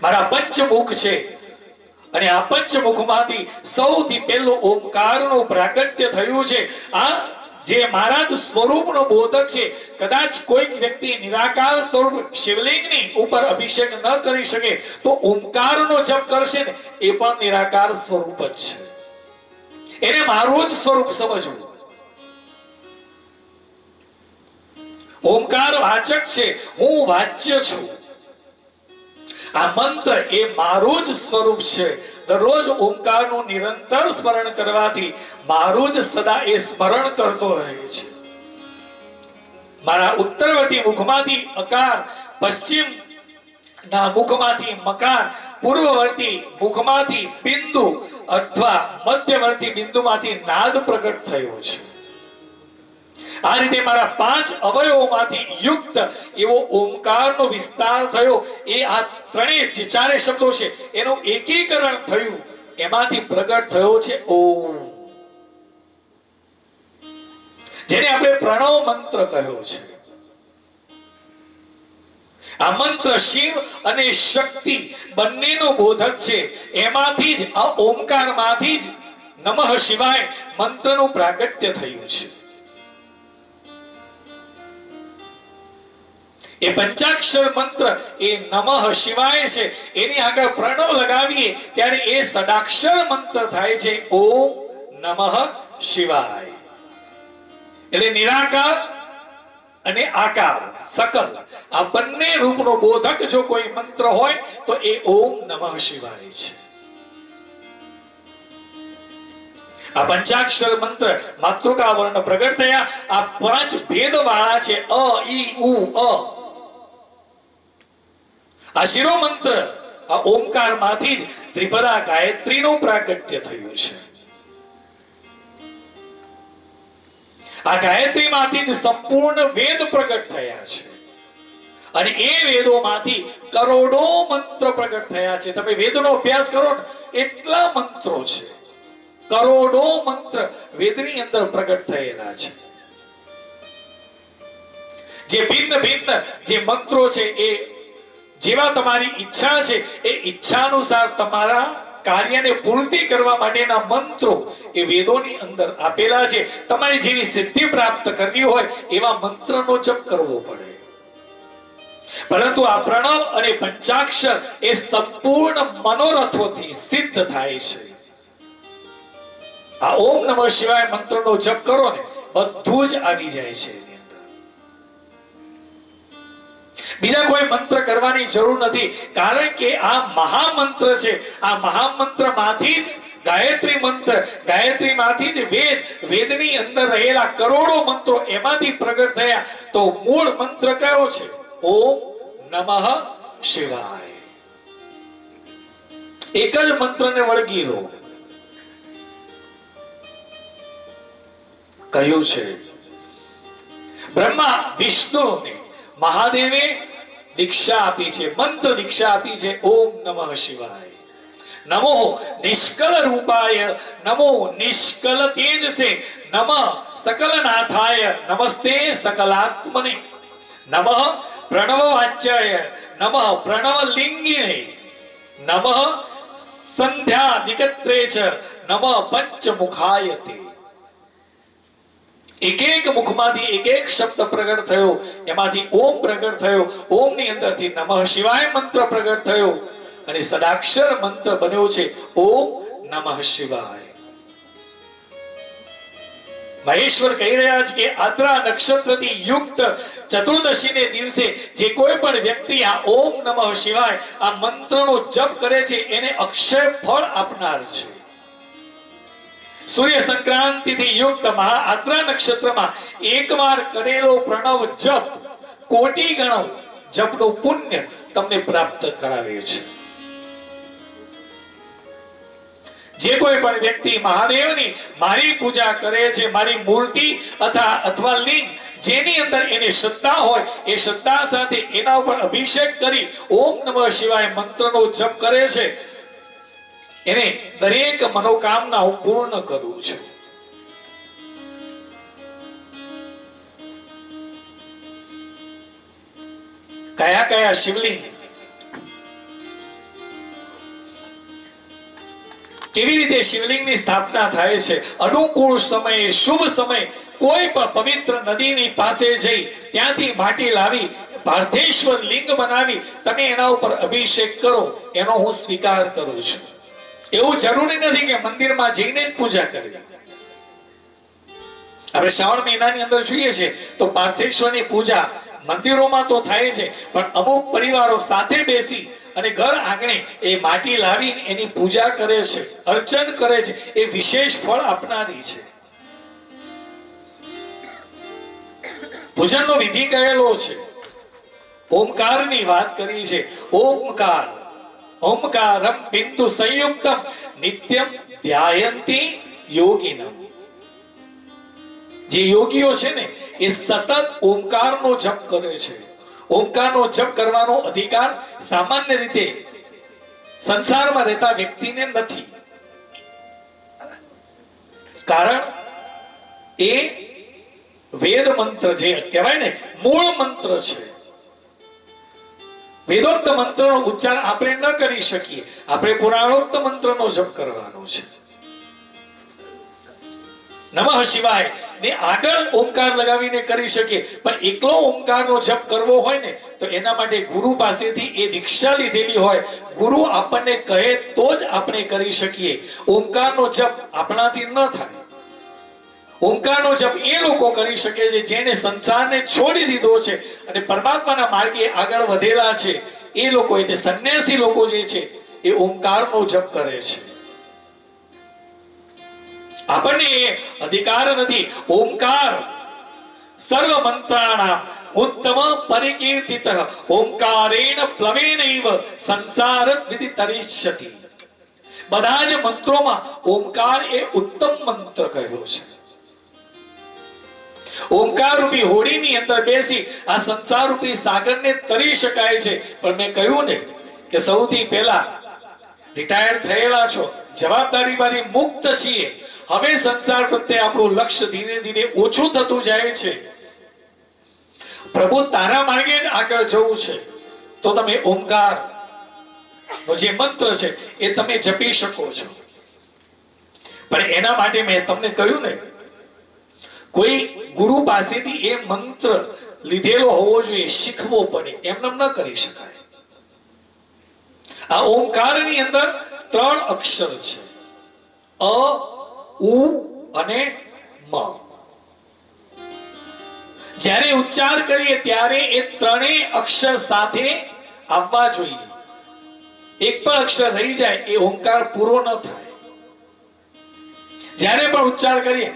મારા પંચમુખ છે અને આ પંચમુખમાંથી સૌથી પહેલું ઓમકારનું પ્રાગટ્ય થયું છે. આ જે મારા જ સ્વરૂપનો બોધક છે. કદાચ કોઈક વ્યક્તિ નિરાકાર સ્વરૂપ શિવલિંગની ઉપર અભિષેક ન કરી શકે તો ઓમકારનો જપ કરશે ને એ પણ નિરાકાર સ્વરૂપ જ છે. એને મારું જ સ્વરૂપ સમજવું. ઓમકાર વાચક છે, હું વાચ્ય છું. આ મંત્ર એ મારું જ સ્વરૂપ છે. દરરોજ ઓમકારનું નિરંતર સ્મરણ કરવાથી મારું જ સદા એ સ્મરણ કરતો રહે છે. મારા ઉત્તરવર્તી મુખમાંથી અકાર, પશ્ચિમ ના મુખમાંથી મકાર, પૂર્વવર્તી મુખમાંથી બિંદુ અથવા મધ્યવર્તી બિંદુમાંથી નાદ પ્રગટ થયો છે. આ રીતે મારા 5 અવયવોમાંથી યુક્ત એવો ઓમકારનો વિસ્તાર થયો. એ આ ત્રણેય જે ચારે શબ્દો છે એનું એકીકરણ થયું, એમાંથી પ્રગટ થયો છે ઓમ, જેને આપણે પ્રણવ મંત્ર કહ્યો છે. આ મંત્ર શિવ અને શક્તિ બંનેનો બોધક છે. એમાંથી જ આ ઓમકારમાંથી જ નમઃ શિવાય મંત્રનું પ્રાગટ્ય થયું છે. એ પંચાક્ષર મંત્ર એ નમઃ શિવાય છે. એની આગળ પ્રણવ લગાવીએ ત્યારે એ ષડાક્ષર મંત્ર થાય છે ઓમ નમઃ શિવાય. એટલે નિરાકાર અને આકાર સકલ આ બંને રૂપનો બોધક જો કોઈ મંત્ર હોય તો એ ઓમ નમઃ શિવાય છે. આ પંચાક્ષર મંત્ર માતૃકા વર્ણ પ્રગટ થયા. આ 5 ભેદ વાળા છે, અ ઈ ઉ અ. આ શિરો મંત્ર આ ઓમકાર માંથી જ ત્રિપદા ગાયત્રીનું પ્રાગટ્ય થયું છે. આ ગાયત્રી માંથી જ સંપૂર્ણ વેદ પ્રગટ થયા છે અને એ વેદોમાંથી કરોડો મંત્ર પ્રગટ થયા છે. તમે વેદનો અભ્યાસ કરો ને એટલા મંત્રો છે, કરોડો મંત્ર વેદની અંદર પ્રગટ થયેલા છે. જે ભિન્ન ભિન્ન જે મંત્રો છે એ જેવા તમારી ઈચ્છા છે એ ઈચ્છા અનુસાર તમારા કાર્યને પૂર્તિ કરવા માટેના મંત્રો એ વેદોની અંદર આપેલા છે. તમારી જેવી સિદ્ધિ પ્રાપ્ત કરવી હોય એવા મંત્રનો જપ કરવો પડે. પરંતુ આ પ્રણવ અને પંચાક્ષર એ સંપૂર્ણ મનોરથોથી સિદ્ધ થાય છે. આ ઓમ નમઃ શિવાય મંત્રનો જપ કરો ને બધું જ આવી જાય છે. બીજા કોઈ મંત્ર કરવાની જરૂર નથી, કારણ કે આ મહામંત્ર છે. આ મહામંત્ર માંથી જ ગાયત્રી મંત્ર, ગાયત્રીમાંથી જ વેદ, વેદની અંદર રહેલા કરોડો મંત્રો એમાંથી પ્રગટ થયા. તો મૂળ મંત્ર કયો છે? ઓમ નમઃ શિવાય. એક જ મંત્રને વળગી રહો. કહ્યું છે બ્રહ્મા વિષ્ણુને મહાદેવે દીક્ષા આપી છે, મંત્ર દીક્ષા આપી છે ઓમ નમઃ શિવાય. નમો નિષ્કલ રૂપાય, નમો નિષ્કલ તેજસે, નમઃ સકલનાથાય, નમસ્તે સકલાત્મને, નમઃ પ્રણવ વાચ્યાય, નમઃ પ્રણવ લિંગિને, નમઃ સંધ્યા દિગત્રે ચ, નમઃ પંચમુખાયતે. એક એક મુખમાંથી એક એક શબ્દ પ્રગટ થયો, એમાંથી ઓમ પ્રગટ થયો. ઓમની અંદરથી નમઃ શિવાય મંત્ર પ્રગટ થયો અને સદાક્ષર મંત્ર બન્યો છે ઓમ નમઃ શિવાય. મહેશ્વર કહી રહ્યા છે કે આદ્રા નક્ષત્રથી યુક્ત ચતુર્દશીને દિવસે જે કોઈ પણ વ્યક્તિ આ ઓમ નમઃ શિવાય આ મંત્રનો જપ કરે છે એને અક્ષય ફળ આપનાર છે. સૂર્ય સંક્રાંતિથી યુક્ત મહા આદ્રા નક્ષત્રમાં એકવાર કરેલો પ્રણવ જપ કોટી ગણો જપનું પુણ્ય તમને પ્રાપ્ત કરાવે છે. જે કોઈ પણ વ્યક્તિ મહાદેવની મારી પૂજા કરે છે, મારી મૂર્તિ અથવા લિંગ જેની અંદર એને શ્રદ્ધા હોય એ શ્રદ્ધા સાથે એના ઉપર અભિષેક કરી ઓમ નમઃ શિવાય મંત્રનો જપ કરે છે, એને દરેક મનોકામના હું પૂર્ણ કરું છું. કયા કયા શિવલિંગ કેવી રીતે શિવલિંગની સ્થાપના થાય છે? અનુકૂળ સમયે, શુભ સમય, કોઈ પણ પવિત્ર નદીની પાસે જઈ ત્યાંથી માટી લાવી પાર્થેશ્વર લિંગ બનાવી તમે એના ઉપર અભિષેક કરો, એનો હું સ્વીકાર કરું છું. એવું જરૂરી નથી કે મંદિરમાં જઈને જ પૂજા કરવી. આપણે શ્રાવણ મહિનાની અંદર જોઈએ છે તો પાર્થેશ્વરની પૂજા મંદિરોમાં તો થાય છે, પણ અમુક પરિવારો સાથે બેસી અને ઘર આંગણે એ માટી લાવીને એની પૂજા કરે છે, અર્ચન કરે છે. એ વિશેષ ફળ આપનારી છે. પૂજનનો વિધિ કહેલો છે. ઓમકારની વાત કરી છે. ઓમકાર, ઓમકારમ બિંદુ સંયુક્તમ નિત્યમ ધ્યાયંતી યોગિનમ. જે યોગીઓ છે ને એ સતત ઓમકારનો જપ કરે છે. ઓમકારનો જપ કરવાનો અધિકાર સામાન્ય રીતે સંસારમાં રહેતા વ્યક્તિને નથી. કારણ એ વેદ મંત્ર જે કહેવાય ને મૂળ મંત્ર છે. વેદોક્ત મંત્રનો ઉચ્ચાર આપણે ન કરી શકીએ, આપણે પુરાણોક્ત મંત્રનો જપ કરવાનો છે. નમઃ શિવાય ને આગળ ઓમકાર લગાવીને કરી શકીએ, પણ એકલો ઓમકારનો જપ કરવો હોય ને તો એના માટે ગુરુ પાસેથી એ દીક્ષા લીધેલી હોય, ગુરુ આપણને કહે તો જ આપણે કરી શકીએ. ઓમકારનો જપ આપણાથી ન થાય. ઓમકારનો જપ એ લોકો કરી શકે છે જેને સંસારને છોડી દીધો છે અને પરમાત્માના માર્ગે આગળ વધેલા છે. એ લોકો એટલે સંન્યાસી લોકો જે છે એ ઓમકારનો જપ કરે છે. આપણને એ અધિકાર નથી. ઓમકાર સર્વ મંત્રાણામ ઉત્તમ પરિકીર્તિત ઓમકારેણ પ્લવેનૈવ સંસાર વિદિતરિષ્યતિ. બધા જ મંત્રોમાં ઓમકાર એ ઉત્તમ મંત્ર કહ્યો છે. ઓમકાર રૂપી હોડીની અંદર બેસી આ સંસાર રૂપી સાગરને તરી શકાય છે. પણ મેં કહ્યું ને કે સૌથી પહેલા રિટાયર્ડ થયેલા છો, જવાબદારીમાંથી મુક્ત છીએ. હવે સંસાર પ્રત્યે આપણું લક્ષ્ય ધીરે ધીરે ઓછું થતું જાય છે. પ્રભુ તારા માર્ગે જ આગળ જવું છે તો તમે ઓમકાર નો જે મંત્ર છે એ તમે જપી શકો છો. પણ એના માટે મેં તમને કહ્યું ને કોઈ ગુરુ પાસેથી એ મંત્ર લીધેલો હોવો જોઈએ, શીખવો પડે, એમને ન કરી શકાય. આ ઓમકારની અંદર 3 અક્ષર છે, અ, ઉ અને મ. જ્યારે ઉચ્ચાર કરીએ ત્યારે એ ત્રણેય અક્ષર સાથે આવવા જોઈએ. એક પણ અક્ષર રહી જાય એ ઓમકાર પૂરો ન થાય. જ્યારે પણ ઉચ્ચાર કરીએ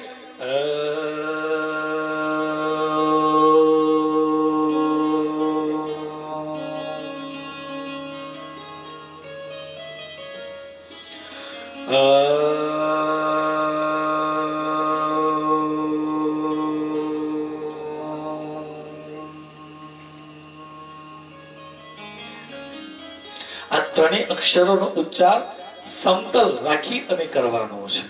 આ ત્રણેય અક્ષરોનો ઉચ્ચાર સમતલ રાખી અને કરવાનો છે.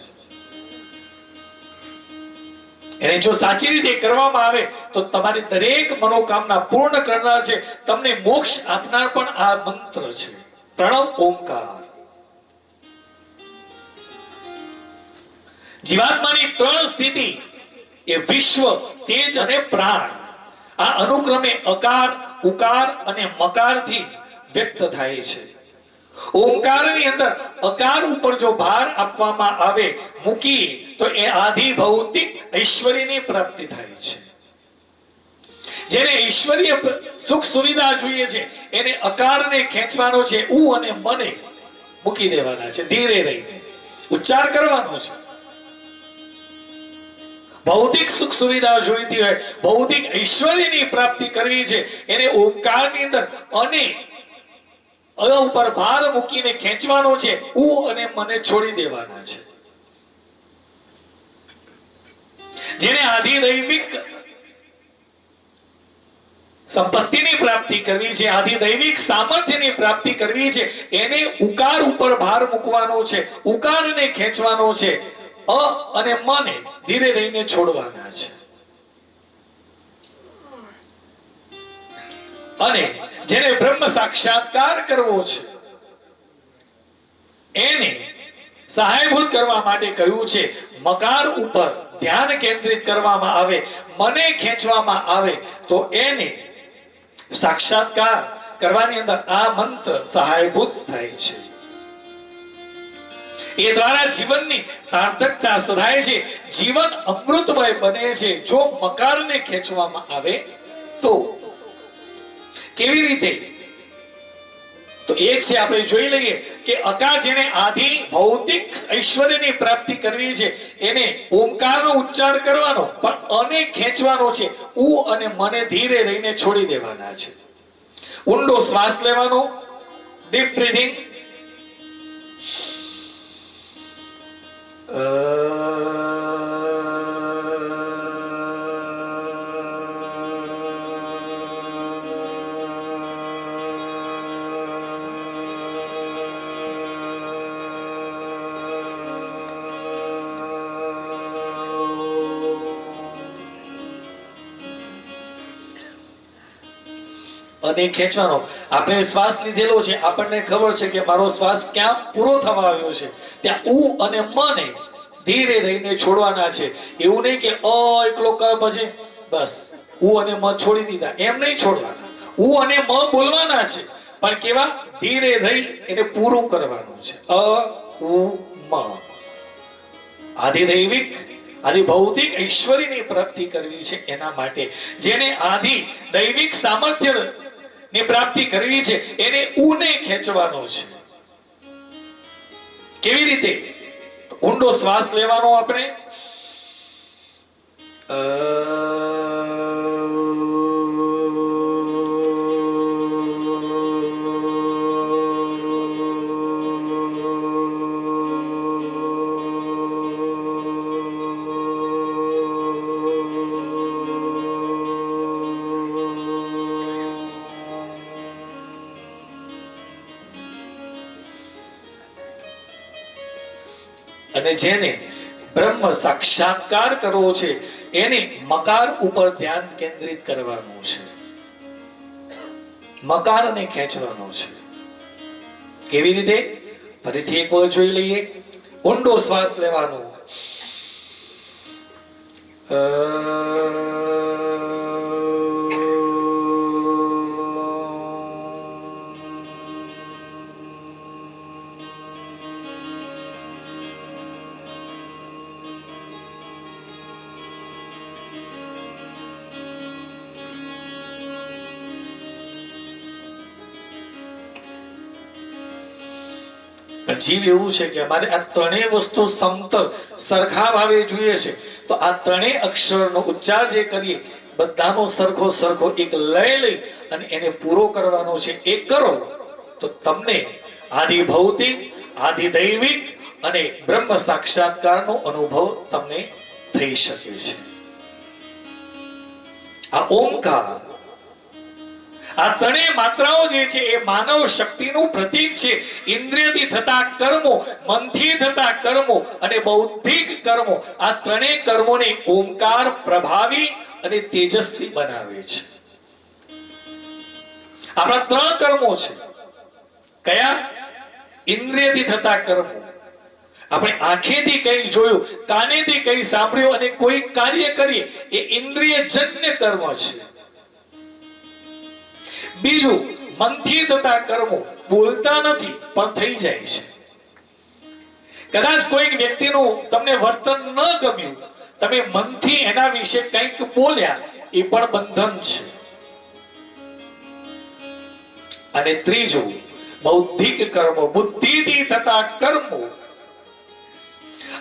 એને જો સાચી રીતે કરવામાં આવે તો તમારી દરેક મનોકામના પૂર્ણ કરનાર છે. તમને મોક્ષ આપનાર પણ આ મંત્ર છે, પ્રણવ ઓમકાર. જીવાત્માની ત્રણ સ્થિતિ એ વિશ્વ, તેજ અને પ્રાણ. આ અનુક્રમે અકાર, ઉકાર અને મકાર થી વ્યક્ત થાય છે. ઓમકારની અંદર અકાર ઉપર જો ભાર આપવામાં આવે મૂકી તો એ આધિ ભૌતિક ઐશ્વર્યની પ્રાપ્તિ થાય છે. જેને ઈશ્વરીય સુખ સુવિધા જોઈએ છે એને અકારને ખેંચવાનો છે, ઉ અને મને મૂકી દેવાના છે, ધીરે રહીને ઉચ્ચાર કરવાનો છે. ભૌતિક સુખ સુવિધા જોઈતી હોય, ભૌતિક ઐશ્વર્યની પ્રાપ્તિ કરવી છે, એને ઓમકારની અંદર અને અ ઉપર ભાર મૂકીને ખેંચવાનો છે, ઉ અને મને છોડી દેવાના છે. જેને આધિદૈવિક સંપત્તિની પ્રાપ્તિ કરવી છે, આધિદૈવિક સામર્થ્યની પ્રાપ્તિ કરવી છે, એને ઉકાર ઉપર ભાર મૂકવાનો છે, ઉકારને ખેંચવાનો છે, અ અને મને ધીરે રહીને છોડવાના છે. અને જેને બ્રહ્મ સાક્ષાત્કાર કરવો છે એને સહાયભૂત કરવા માટે કહ્યું છે મકાર ઉપર ધ્યાન કેન્દ્રિત કરવામાં આવે, મને ખેંચવામાં આવે તો એને સાક્ષાત્કાર કરવાની અંદર આ મંત્ર સહાયભૂત થાય છે. એ દ્વારા જીવનની સાર્થકતા સધાય છે, જીવન અમૃતમય બને છે જો મકારને ખેંચવામાં આવે તો. કેવી રીતે? તો એક છે આપણે જોઈ લઈએ કે અકાર જેને આધિ ભૌતિક ઐશ્વર્યની પ્રાપ્તિ કરવી છે એને ઓમકારનો ઉચ્ચાર કરવાનો, પણ અને ખેંચવાનો છે, ઉ અને મને ધીરે રહીને છોડી દેવાના છે. ઊંડો શ્વાસ લેવાનો, ડીપ બ્રીથિંગ. અને ખેંચવાનો. આપણે શ્વાસ લીધેલો છે, આપણને ખબર છે કે મારો શ્વાસ ક્યાં પૂરો થવા આવ્યો છે, ત્યાં ઉ અને મને ધીરે રહીને છોડવાના છે. એવું નહીં કે અ એકલો કર પછી બસ ઉ અને મ છોડી દીધા, એમ નહીં છોડવાના. ઉ અને મ બોલવાના છે, પણ કેવા? ધીરે રહી એને પૂરું કરવાનું છે. અ ઉ મ. આધિદૈવિક આદિ ભૌતિક ઐશ્વર્યની પ્રાપ્તિ કરવી છે એના માટે, જેને આદિ દૈવિક સામર્થ્ય ની પ્રાપ્તિ કરવી છે એને ઉને ખેંચવાનો છે. કેવી રીતે? ઊંડો શ્વાસ લેવાનો આપણે. અને જેને બ્રહ્મ સાક્ષાત્કાર કરવો છે એને મકાર ઉપર ધ્યાન કેન્દ્રિત કરવાનું છે, મકારને ખેંચવાનો છે. કેવી રીતે? ફરીથી એક વાર જોઈ લઈએ. ઊંડો શ્વાસ લેવાનો. પણ જીવ એવું છે કે અમારે આ ત્રણેય વસ્તુ સમતલ સરખા ભાવે જોઈએ છે. તો આ ત્રણેય અક્ષરનો ઉચ્ચાર જે કરીએ બધાનો સરખો સરખો એક લય લઈ અને એને પૂરો કરવાનો છે. એ કરો તો તમને આદિ ભૌતિક, આદિ દૈવિક અને બ્રહ્મ સાક્ષાત્કારનો અનુભવ તમને થઈ શકે છે. આ ઓમકાર, આ ત્રણેય માત્રાઓ જે છે એ માનવ શક્તિનું પ્રતીક છે. ઇન્દ્રિયથી થતા કર્મો, મનથી થતા કર્મો અને બૌદ્ધિક કર્મો, આ ત્રણેય કર્મોને ઓમકાર પ્રભાવી અને તેજસ્વી બનાવે છે. આપણા ત્રણ કર્મો છે. કયા? ઇન્દ્રિયથી થતા કર્મો. આપણે આંખેથી કઈ જોયું, કાનેથી કઈ સાંભળ્યું અને કોઈ કાર્ય કરીએ એ ઇન્દ્રિયજન્ય કર્મ છે. બીજું, મનથી થતા કર્મો, બોલતા નથી પણ થઈ જાય છે. કદાચ કોઈક વ્યક્તિનું તમને વર્તન ન ગમ્યું, તમે મનથી એના વિશે કંઈક બોલ્યા, એ પણ બંધન છે. અને ત્રીજું, બૌદ્ધિક કર્મો, બુદ્ધિથી થતા કર્મો.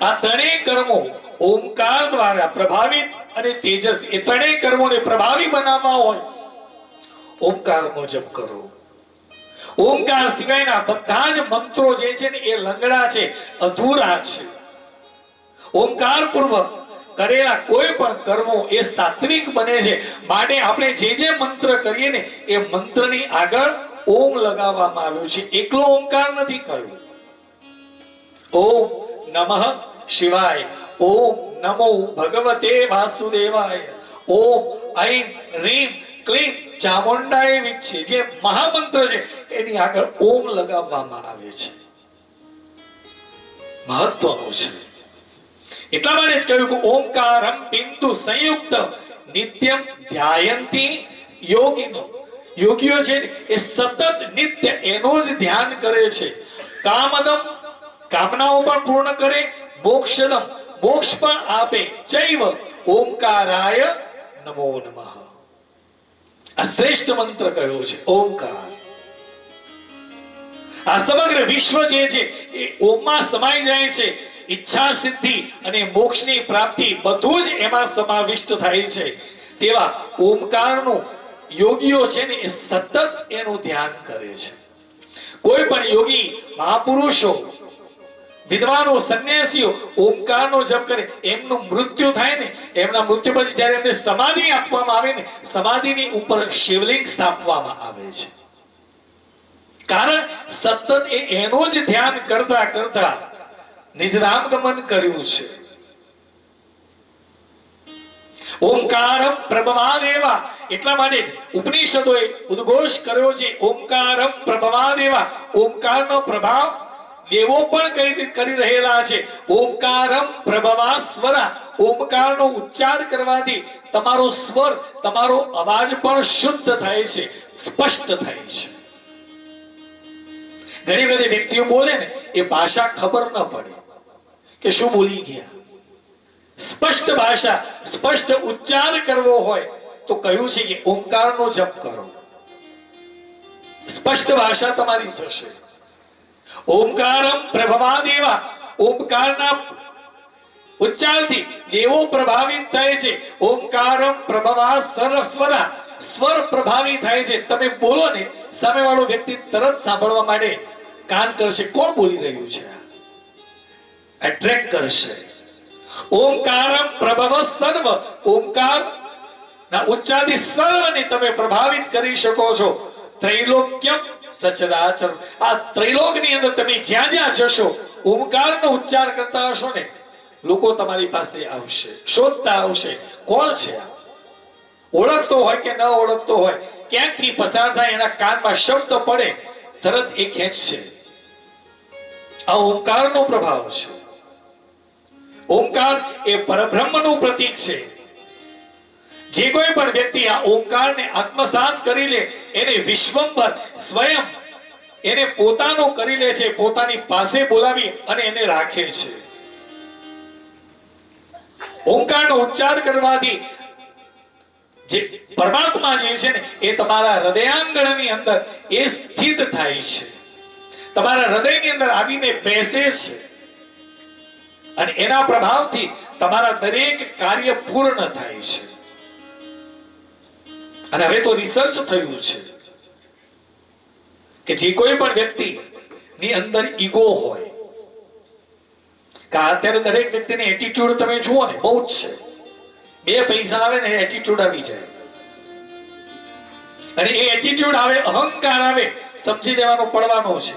આ ત્રણેય કર્મો ઓમકાર દ્વારા પ્રભાવિત અને તેજસ્વી. એ ત્રણેય કર્મોને પ્રભાવી બનાવવા હોય ઓમકારનો જપ કરો. ઓમકાર સિવાયના બધા જ મંત્રો જે છે ને એ લંગડા છે, અધૂરા છે. ઓમકાર પૂર્વક કરેલા કોઈ પણ કર્મો એ સાત્વિક બને છે. માટે આપણે જે મંત્ર કરીએ ને એ મંત્રની આગળ ઓમ લગાવવામાં આવ્યું છે. એકલો ઓમકાર નથી કહ્યું. ઓમ નમઃ શિવાય, ઓમ નમો ભગવતે વાસુદેવાય, ઓમ ઐમ રીમ ક્લીમ ચામુંડાય વિચ્છે. જે મહામંત્ર છે એની આગળ ઓમ લગાવવામાં આવે છે. મહત્વનું છે. એટલા માટે જ કહ્યું કે ઓમકારમ બિંદુ સંયુક્ત નિત્યમ ધ્યાયંતી યોગિનો. યોગીઓ છે એ સતત નિત્ય એનો જ ધ્યાન કરે છે. કામદમ, કામનાઓ પણ પૂર્ણ કરે, મોક્ષદમ, મોક્ષ પણ આપે, ચૈવ ઓમકારાય નમો નમઃ. આ શ્રેષ્ઠ મંત્ર કયો છે ઓમકાર. આ સમગ્ર વિશ્વ જે છે એ ઓમમાં સમાઈ જાય છે. ઈચ્છા સિદ્ધિ અને મોક્ષની પ્રાપ્તિ બધું જ એમાં સમાવિષ્ટ થાય છે. તેવા ઓમકારનું યોગીઓ છે ને એ સતત એનું ધ્યાન કરે છે. કોઈ પણ યોગી, મહાપુરુષો, વિદ્વાનો, સંન્યાસીઓ ઓમકારનો જપ કરે, એમનું મૃત્યુ થાય ને, એમના મૃત્યુ પછી જ્યારે એમને સમાધિ આપવામાં આવે ને, સમાધિની ઉપર શિવલિંગ સ્થાપવામાં આવે છે. કારણ સતત એનો જ ધ્યાન કરતા કરતા નિજરામ ગમન કર્યું છે. ઓમકારમ પ્રભવાદેવા. એટલા માટે ઉપનિષદોએ ઉદ્ઘોષ કર્યો છે ઓમકારમ પ્રભવાદેવા. ઓમકારનો પ્રભાવ દેવો પણ કરી રહેલા છે. ઓમકારમ પ્રભવા સ્વરા. ઓમકારનો ઉચ્ચાર કરવાથી તમારો સ્વર, તમારો અવાજ પણ શુદ્ધ થાય છે, સ્પષ્ટ થાય છે. ઘણી બધી વ્યક્તિઓ બોલે ને એ ભાષા ખબર ન પડે કે શું બોલી ગયા. સ્પષ્ટ ભાષા, સ્પષ્ટ ઉચ્ચાર કરવો હોય તો કહ્યું છે કે ઓમકારનો જપ કરો. સ્પષ્ટ ભાષા તમારી થશે. ઓમકારમ પ્રભવાદેવા. ઓમકારના ઉચ્ચારથી દેવો પ્રભાવિત થાય છે. ઓમકારમ પ્રભવા સરસ્વરા. સ્વર પ્રભાવી થાય છે. તમે બોલો ને, સામેવાળો વ્યક્તિ તરત સાંભળવા માટે કાન કરશે, કોણ બોલી રહ્યું છે, એટ્રેક્ટ કરશે. ઓમકારમ પ્રભવ સર્વ. ઓમકાર ના ઉચ્ચારથી સર્વને તમે પ્રભાવિત કરી શકો છો. ત્રૈલોક્યમ સચરાચર. આ ત્રૈલોકની અંદર તમે જ્યાં જ્યાં જશો ઓમકારનો ઉચ્ચાર કરતા હશો ને, લોકો તમારી પાસે આવશે, શોધતા આવશે, કોણ છે આ? ઓળખતો હોય કે ન ઓળખતો હોય, ક્યાંકથી પસાર થાય, એના કાનમાં શબ્દ પડે, તરત એ ખેંચશે. આ ઓમકારનો પ્રભાવ છે. ઓમકાર એ પરબ્રહ્મનું પ્રતીક છે. જે કોઈ પણ વ્યક્તિ આ ઓમકારને આત્મસાત કરી લે એને વિશ્વંભર સ્વયં એને પોતાનો કરી લે છે, પોતાની પાસે બોલાવી અને એને રાખે છે. ઓમકારનો ઉચ્ચાર કરવાથી જે પરમાત્મા જે છે ને એ તમારા હૃદયાંગણની અંદર એ સ્થિત થાય છે. તમારા હૃદયની અંદર આવીને બેસે છે અને એના પ્રભાવથી તમારા દરેક કાર્ય પૂર્ણ થાય છે. અને હવે તો રિસર્ચ થયું છે કે જે કોઈ પણ વ્યક્તિ ની અંદર ઈગો હોય, કે અત્યારે દરેક વ્યક્તિને એટીટ્યુડ તમે જુઓ ને બહુ જ છે. બે પૈસા આવે ને એટીટ્યુડ આવી જાય, અને એ એટીટ્યુડ આવે, અહંકાર આવે, સમજી દેવાનો પડવાનો છે.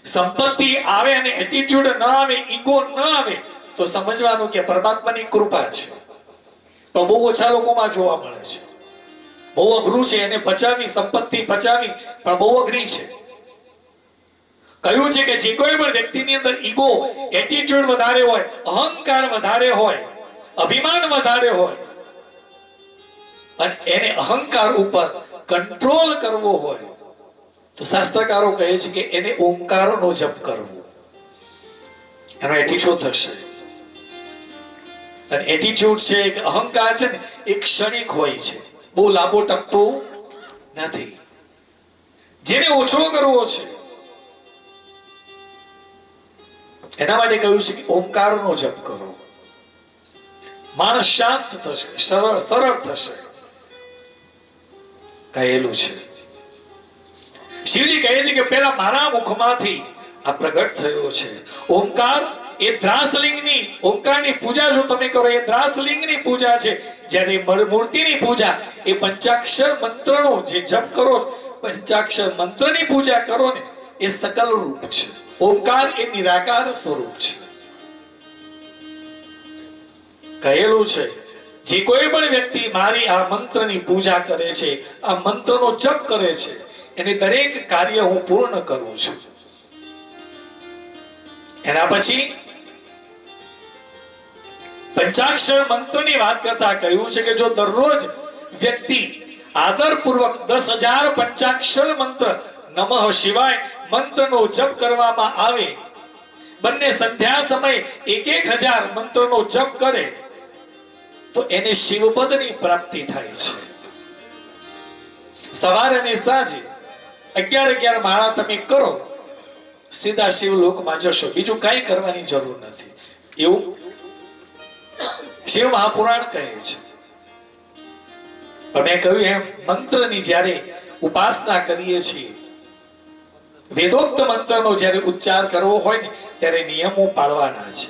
સંપત્તિ આવે અને એટીટ્યુડ ન આવે, ઈગો ન આવે, તો સમજવાનું કે પરમાત્માની કૃપા છે. પણ બહુ ઓછા લોકોમાં જોવા મળે છે. બહુ અઘરું છે એને પચાવી, સંપત્તિ પચાવી પણ બહુ અઘરી છે. કહ્યું છે કે જે કોઈ પણ વ્યક્તિની અંદર ઈગો, એટીટ્યુડ વધારે હોય, અહંકાર વધારે હોય, અભિમાન વધારે હોય, અને એને અહંકાર ઉપર કંટ્રોલ કરવો હોય, તો શાસ્ત્રકારો કહે છે કે એને ઓમકારનો જપ કરવો. એનો એટીટ્યુડ થશે. અને એટીટ્યુડ છે કે અહંકાર છે ને એ ક્ષણિક હોય છે, બહુ લાંબો ટકતો નથી. જેને ઓછો કરવો છે એના માટે કહ્યું છે કે ઓમકારનો જપ કરો. માણસ શાંત થશે, સરળ થશે, કહેલું છે. શિવજી કહે છે કે પેલા મારા મુખમાંથી આ પ્રગટ થયો છે. ઓમકાર એ દ્રાસલિંગની, ઓમકારની પૂજા જો તમે કરો એ દ્રાસલિંગની પૂજા છે. જ્યારે મૂર્તિની પૂજા એ પંચાક્ષર મંત્રનો જે જપ કરો, પંચાક્ષર મંત્રની પૂજા કરો ને એ સકલ રૂપ છે. ઓમકાર એ નિરાકાર સ્વરૂપ છે. કહેલું છે જે કોઈ પણ વ્યક્તિ મારી આ મંત્રની પૂજા કરે છે, આ મંત્રનો જપ કરે છે, એને દરેક કાર્ય હું પૂર્ણ કરું છું. એના પછી પંચાક્ષર મંત્રની વાત કરતા કહ્યું છે કે જો દરરોજ વ્યક્તિ આદરપૂર્વક 10,000 પંચાક્ષર મંત્ર નમઃ શિવાય મંત્રનો જપ કરવામાં આવે, બંને સંધ્યા સમય 1,000 મંત્રનો જપ કરે, તો એને શિવપદની પ્રાપ્તિ થાય છે. સવારે અને સાંજે 11 માળા તમે કરો, સીધા શિવલોકમાં જશો. બીજું કઈ કરવાની જરૂર નથી. એવું શિવ મહાપુરાણ કહે છે. પણ મેં કહ્યું એમ મંત્રની જ્યારે ઉપાસના કરીએ છીએ, વેદોક્ત મંત્રનો જ્યારે ઉચ્ચાર કરવો હોય ને ત્યારે નિયમો પાળવાના છે.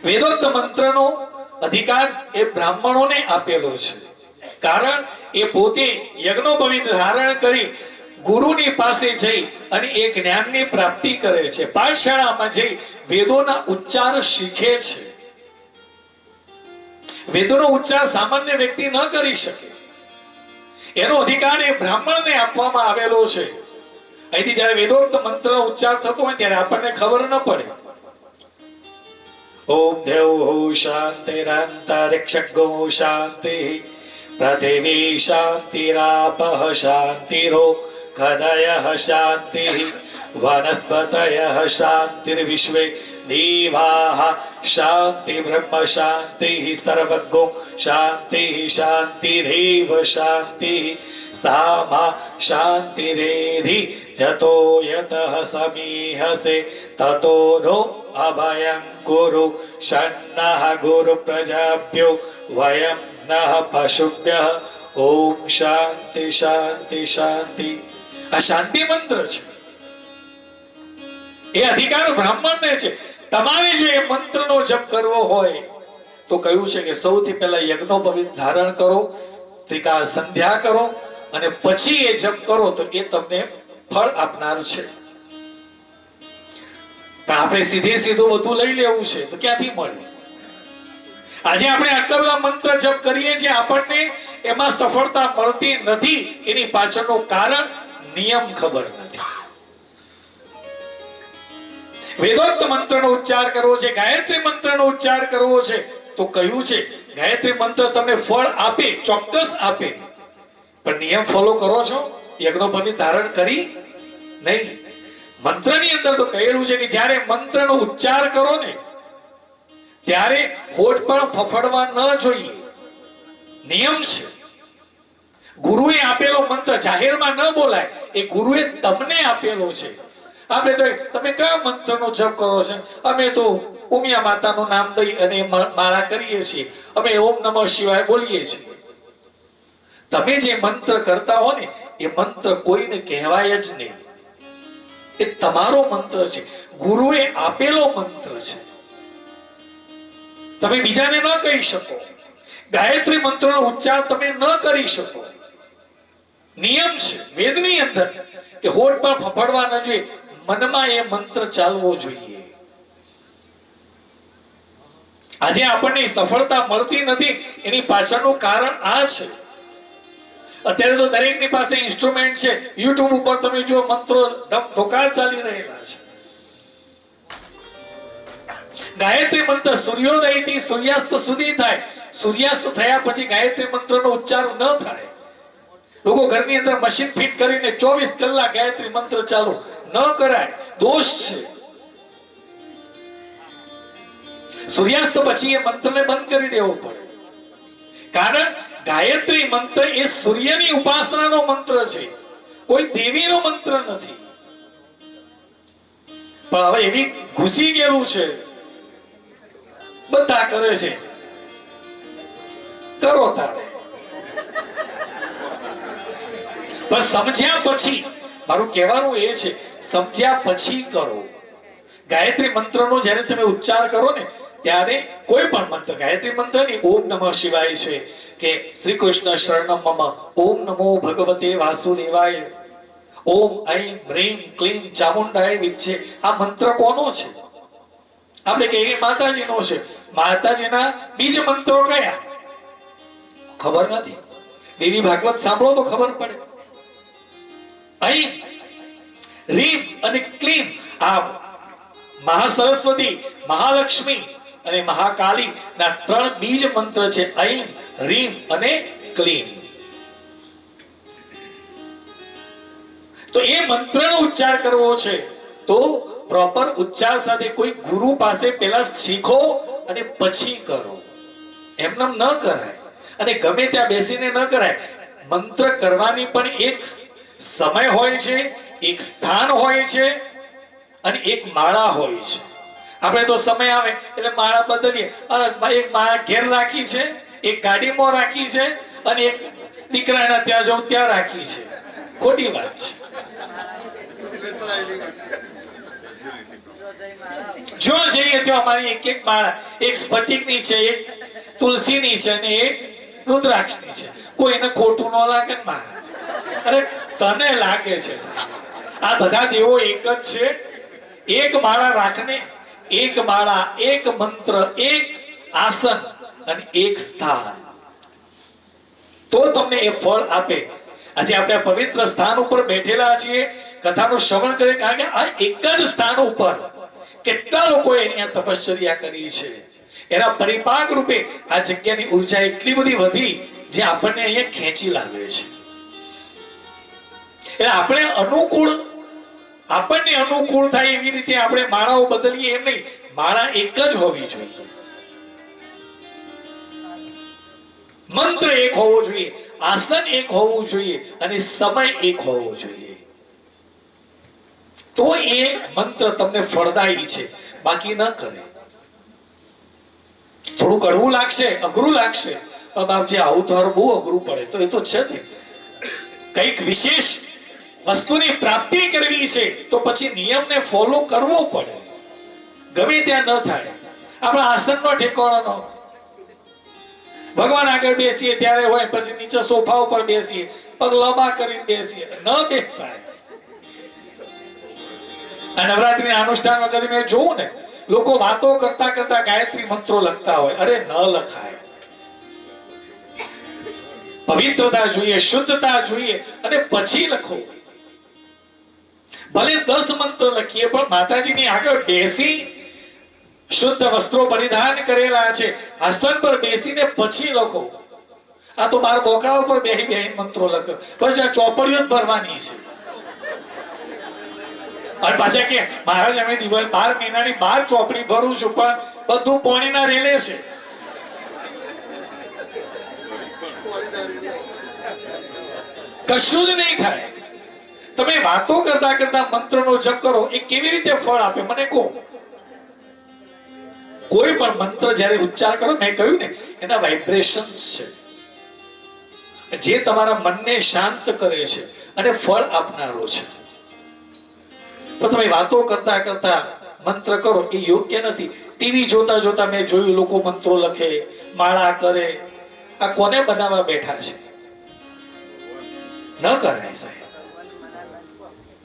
વેદોક્ત મંત્રનો અધિકાર એ બ્રાહ્મણોને આપેલો છે. કારણ એ પોતે યજ્ઞોપવિત ધારણ કરી ગુરુની પાસે જઈ અને એ જ્ઞાનની પ્રાપ્તિ કરે છે. પાઠશાળામાં જઈ વેદોના ઉચ્ચાર શીખે છે. વેદોનો ઉચ્ચાર સામાન્ય વ્યક્તિ ન કરી શકે. એનો અધિકાર એ બ્રાહ્મણને આપવામાં આવેલો છે. અહીંથી જયારે વેદોક્ત મંત્રનો ઉચ્ચાર થતો હોય ત્યારે આપણને ખબર ન પડે. ઓમ દેવ શાંતિરાંતરિક્ષગો શાંતિ પૃથિવી શાંતિરાપઃ શાંતિરો ગદયઃ શાંતિ વનસ્પતયઃ શાંતિર્વિશ્વે દેવાઃ શાંતિ બ્રહ્મ શાંતિ સર્વગો શાંતિ શાંતિરેવ શાંતિ સામા શાંતિરેધિ જતો યતઃ સમીહસે તતો નો અભયં કુરુ ષન્નઃ ગુરુ પ્રજાભ્યો વયં નઃ પશુભ્યઃ ઓમ શાંતિ શાંતિ શાંતિ. આ શાંતિ મંત્ર છે. એ અધિકાર બ્રાહ્મણને છે. તમારે જો એ મંત્રનો જપ કરવો હોય તો કહ્યું છે કે સૌથી પહેલા યજ્ઞોપવિત ધારણ કરો, ત્રિકાળ સંધ્યા કરો, અને પછી એ જપ કરો તો એ તમને ફળ આપનાર છે. પણ આપણે સીધું બધું લઈ લેવું છે તો ક્યાંથી મળે? આજે આપણે આટલા બધા મંત્ર જપ કરીએ છીએ, આપણને એમાં સફળતા મળતી નથી. એની પાછળનું કારણ નિયમ ખબર નથી. વેદોક્ત મંત્રનો ઉચ્ચાર કરવો છે, ગાયત્રી મંત્રનો ઉચ્ચાર કરવો છે, તો કહ્યું છે ગાયત્રી મંત્ર તમને ફળ આપે, ચોક્કસ આપે, પણ નિયમ ફોલો કરો છો? યજ્ઞોપવિત ધારણ કરી નહીં. મંત્રની અંદર તો કહેલું છે કે જ્યારે મંત્રનો ઉચ્ચાર કરો ને ત્યારે હોઠ પણ ફફડવા ન જોઈએ. નિયમ છે. ગુરુએ આપેલો મંત્ર જાહેરમાં ન બોલાય, એ ગુરુએ તમને આપેલો છે. આપણે તો તમે કયા મંત્રનો જપ કરો છો? અમે તો ઉમિયા માતાનું નામ દઈ અને માળા કરીએ છીએ, અમે ઓમ નમઃ શિવાય બોલીએ છીએ. તમે જે મંત્ર કરતા હો ને એ મંત્ર કોઈને કહેવાય જ નહીં. એ તમારો મંત્ર છે, ગુરુએ આપેલો મંત્ર છે. તમે બીજાને ન કહી શકો. ગાયત્રી મંત્રનો ઉચ્ચાર તમે ન કરી શકો. નિયમ છે વેદની અંદર કે હોઠ પર ફફડવા ન જોઈએ, મનમાં એ મંત્ર ચાલવો જોઈએ. આજે આપણને સફળતા મળતી નથી એની પાછળનું કારણ આ છે. અત્યારે તો દરેકની પાસે ઇન્સ્ટ્રુમેન્ટ છે. યુટ્યુબ ઉપર તમે જો મંત્રો ધમધોકાર ચાલી રહેલા છે. ગાયત્રી મંત્ર સૂર્યોદયથી સૂર્યાસ્ત સુધી થાય. સૂર્યાસ્ત થયા પછી ગાયત્રી મંત્રનો ઉચ્ચાર ન થાય. લોકો ઘરની અંદર મશીન ફિટ કરીને 24 કલાક ગાયત્રી મંત્ર ચાલુ ન કરાય, દોષ છે. સૂર્યાસ્ત પછી એ મંત્રને બંધ કરી દેવો પડે. કારણ ગાયત્રી મંત્ર એ સૂર્યની ઉપાસનાનો મંત્ર છે, કોઈ દેવીનો મંત્ર નથી. પણ હવે એવી ઘૂસી ગયેલું છે, બધા કરે છે, કરો તારે. પણ સમજ્યા પછી, મારું કહેવાનું એ છે, સમજ્યા પછી કરો. ગાયત્રી મંત્રનો જ્યારે તમે ઉચ્ચાર કરો ને ત્યારે કોઈ પણ મંત્ર, ગાયત્રી મંત્રની ઓમ નમઃ શિવાય છે કે શ્રી કૃષ્ણ શરણમ મમ, ઓમ નમો ભગવતે વાસુદેવાય, ઓમ ઐમ હ્રીમ ક્લીમ ચામુંડાય વિચ્છે, આ મંત્ર કોનો છે? આપણે કહીએ માતાજીનો છે. માતાજીના બીજ મંત્રો કયા? ખબર નથી. દેવી ભાગવત સાંભળો તો ખબર પડે. ઐમ હ્રીમ અને ક્લીમ, આ મહાસરસ્વતી, મહાલક્ષ્મી અને મહાકાલી ના 3 બીજ મંત્ર છે. ઐમ હ્રીમ અને ક્લીમ. તો એ મંત્રનો ઉચ્ચાર કરવો છે તો પ્રોપર ઉચ્ચાર સાથે કોઈ ગુરુ પાસે પહેલા શીખો અને પછી કરો. એમને ન કરાય અને ગમે ત્યાં બેસીને ન કરાય. મંત્ર કરવાની પણ એક સમય હોય છે, એક સ્થાન હોય છે અને એક માળા હોય છે. આપણે તો સમય આવે એટલે માળા બદલીએ. એક માળા ઘેર રાખી છે, એક ગાડીમાં રાખી છે અને એક દીકરાના ત્યાં જવું ત્યાં રાખી છે. ખોટી વાત છે. જો જઈએ તો અમારી એક એક માળા, એક સ્ફટિકની છે, એક તુલસીની છે અને એક રુદ્રાક્ષની છે. કોઈને ખોટું ન લાગે ને મહારાજ? અરે તને લાગે છે સાહેબ, આ બધા દેવો એક જ છે. એક માળા રાખને, એક માળા, એક મંત્ર, એક આસન અને એક સ્થાન, તો તમને એ ફળ આપે. આજે આપણે પવિત્ર સ્થાન ઉપર બેઠેલા છીએ, કથાનું શ્રવણ કરે, કારણ કે આ એક જ સ્થાન ઉપર કેટલા લોકોએ અહીંયા તપશ્ચર્યા કરી છે. એના પરિપાક રૂપે આ જગ્યાની ઉર્જા એટલી બધી વધી જે આપણને અહીંયા ખેંચી લાવે છે. એટલે આપણે આપણને અનુકૂળ થાય એવી રીતે આપણે માળાઓ બદલીએ એમ નહીં. માળા એક જ હોવી જોઈએ, મંત્ર એક હોવો જોઈએ, આસન એક હોવું જોઈએ અને સમય એક હોવો જોઈએ. તો એ મંત્ર તમને ફળદાયી છે, બાકી ન કરે. થોડું કડવું લાગશે, અઘરું લાગશે, પણ બાપજી આવું તો બહુ અઘરું પડે. તો એ તો છે જ. કઈક વિશેષ વસ્તુની પ્રાપ્તિ કરવી છે તો પછી નિયમને ફોલો કરવો પડે. ગમે ત્યાં ન થાય. આપણા આસનનો ઠેકાણો ન હોય. ભગવાન આગળ બેસીએ ત્યારે હોય, પછી નીચે સોફા ઉપર બેસીએ, પગ લંબા કરીને બેસીએ, ન બેસાય. આ નવરાત્રીના અનુષ્ઠાન વખતે મેં જોવું ને, લોકો વાતો કરતા કરતા ગાયત્રી મંત્રો લખતા હોય. અરે ન લખાય. પવિત્રતા જોઈએ, શુદ્ધતા જોઈએ અને પછી લખો. ભલે 10 મંત્ર લખીએ પણ માતાજીની આગળ બેસી, શુદ્ધ વસ્ત્રો પરિધાન કરેલા છે, આસન પર બેસીને પછી લખો. આ તો બાર બોકડા ઉપર બેહી મંત્રો લખો. બસ આ ચોપડીઓ જ ભરવાની છે. અને પાછા કે મહારાજ અમે દિવસ 12 મહિનાની 12 ચોપડી ભરું છું, પણ બધું પોણીના રેલે છે. કશું જ નહીં થાય. તમે વાતો કરતા કરતા મંત્રનો જપ કરો, એ કેવી રીતે ફળ આપે મને કહો. કોઈ પણ મંત્ર જ્યારે ઉચ્ચાર કરો, મેં કહ્યું ને, એના વાઇબ્રેશન્સ છે જે તમારા મનને શાંત કરે છે અને ફળ આપનારો છે. પણ તમે વાતો કરતા કરતા મંત્ર કરો એ યોગ્ય નથી. ટીવી જોતા જોતા મેં જોયું લોકો મંત્રો લખે, માળા કરે. આ કોને બનાવવા બેઠા છે? ન કરાય સાહેબ.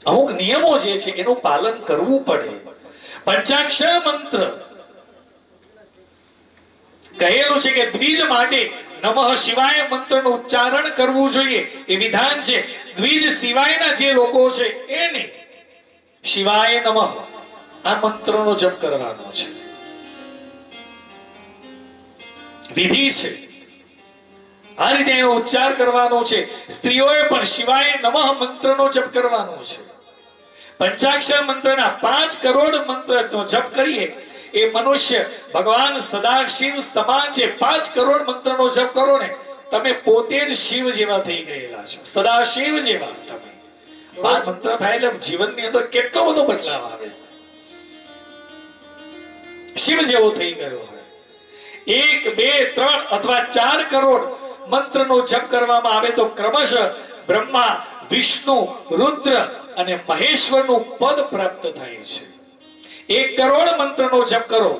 અમુક નિયમો જે છે એનું પાલન કરવું પડે. પંચાક્ષર મંત્ર કહેલું છે કે દ્વિજ માટે નમઃ શિવાય મંત્રનું ઉચ્ચારણ કરવું જોઈએ, એ વિધાન છે. દ્વિજ સિવાયના જે લોકો છે એને શિવાય નમઃ આ મંત્રનો જપ કરવાનો છે, વિધિ છે. આ રીતે એનો ઉચ્ચાર કરવાનો છે. સ્ત્રીઓએ પણ શિવાય નમઃ મંત્રનો જપ કરવાનો છે. પંચાક્ષર મંત્રના 5 કરોડ મંત્રનો જપ કરીએ એ મનુષ્ય ભગવાન સદાશિવ સમાન છે. 5 કરોડ મંત્રનો જપ કરો ને, તમે પોતે જ શિવ જેવા થઈ ગયેલા છો, સદાશિવ જેવા. તમે 5 મંત્ર થાય એટલે જીવનની અંદર કેટલો બધો બદલાવ આવે છે. શિવ જેવો થઈ ગયો હોય. 1, 2, 3 અથવા 4 કરોડ મંત્રનો જપ કરવામાં આવે તો ક્રમશઃ બ્રહ્મા, વિષ્ણુ, રુદ્ર અને મહેશ્વરનું પદ પ્રાપ્ત થાય છે. 1 કરોડ મંત્રનો જપ કરો,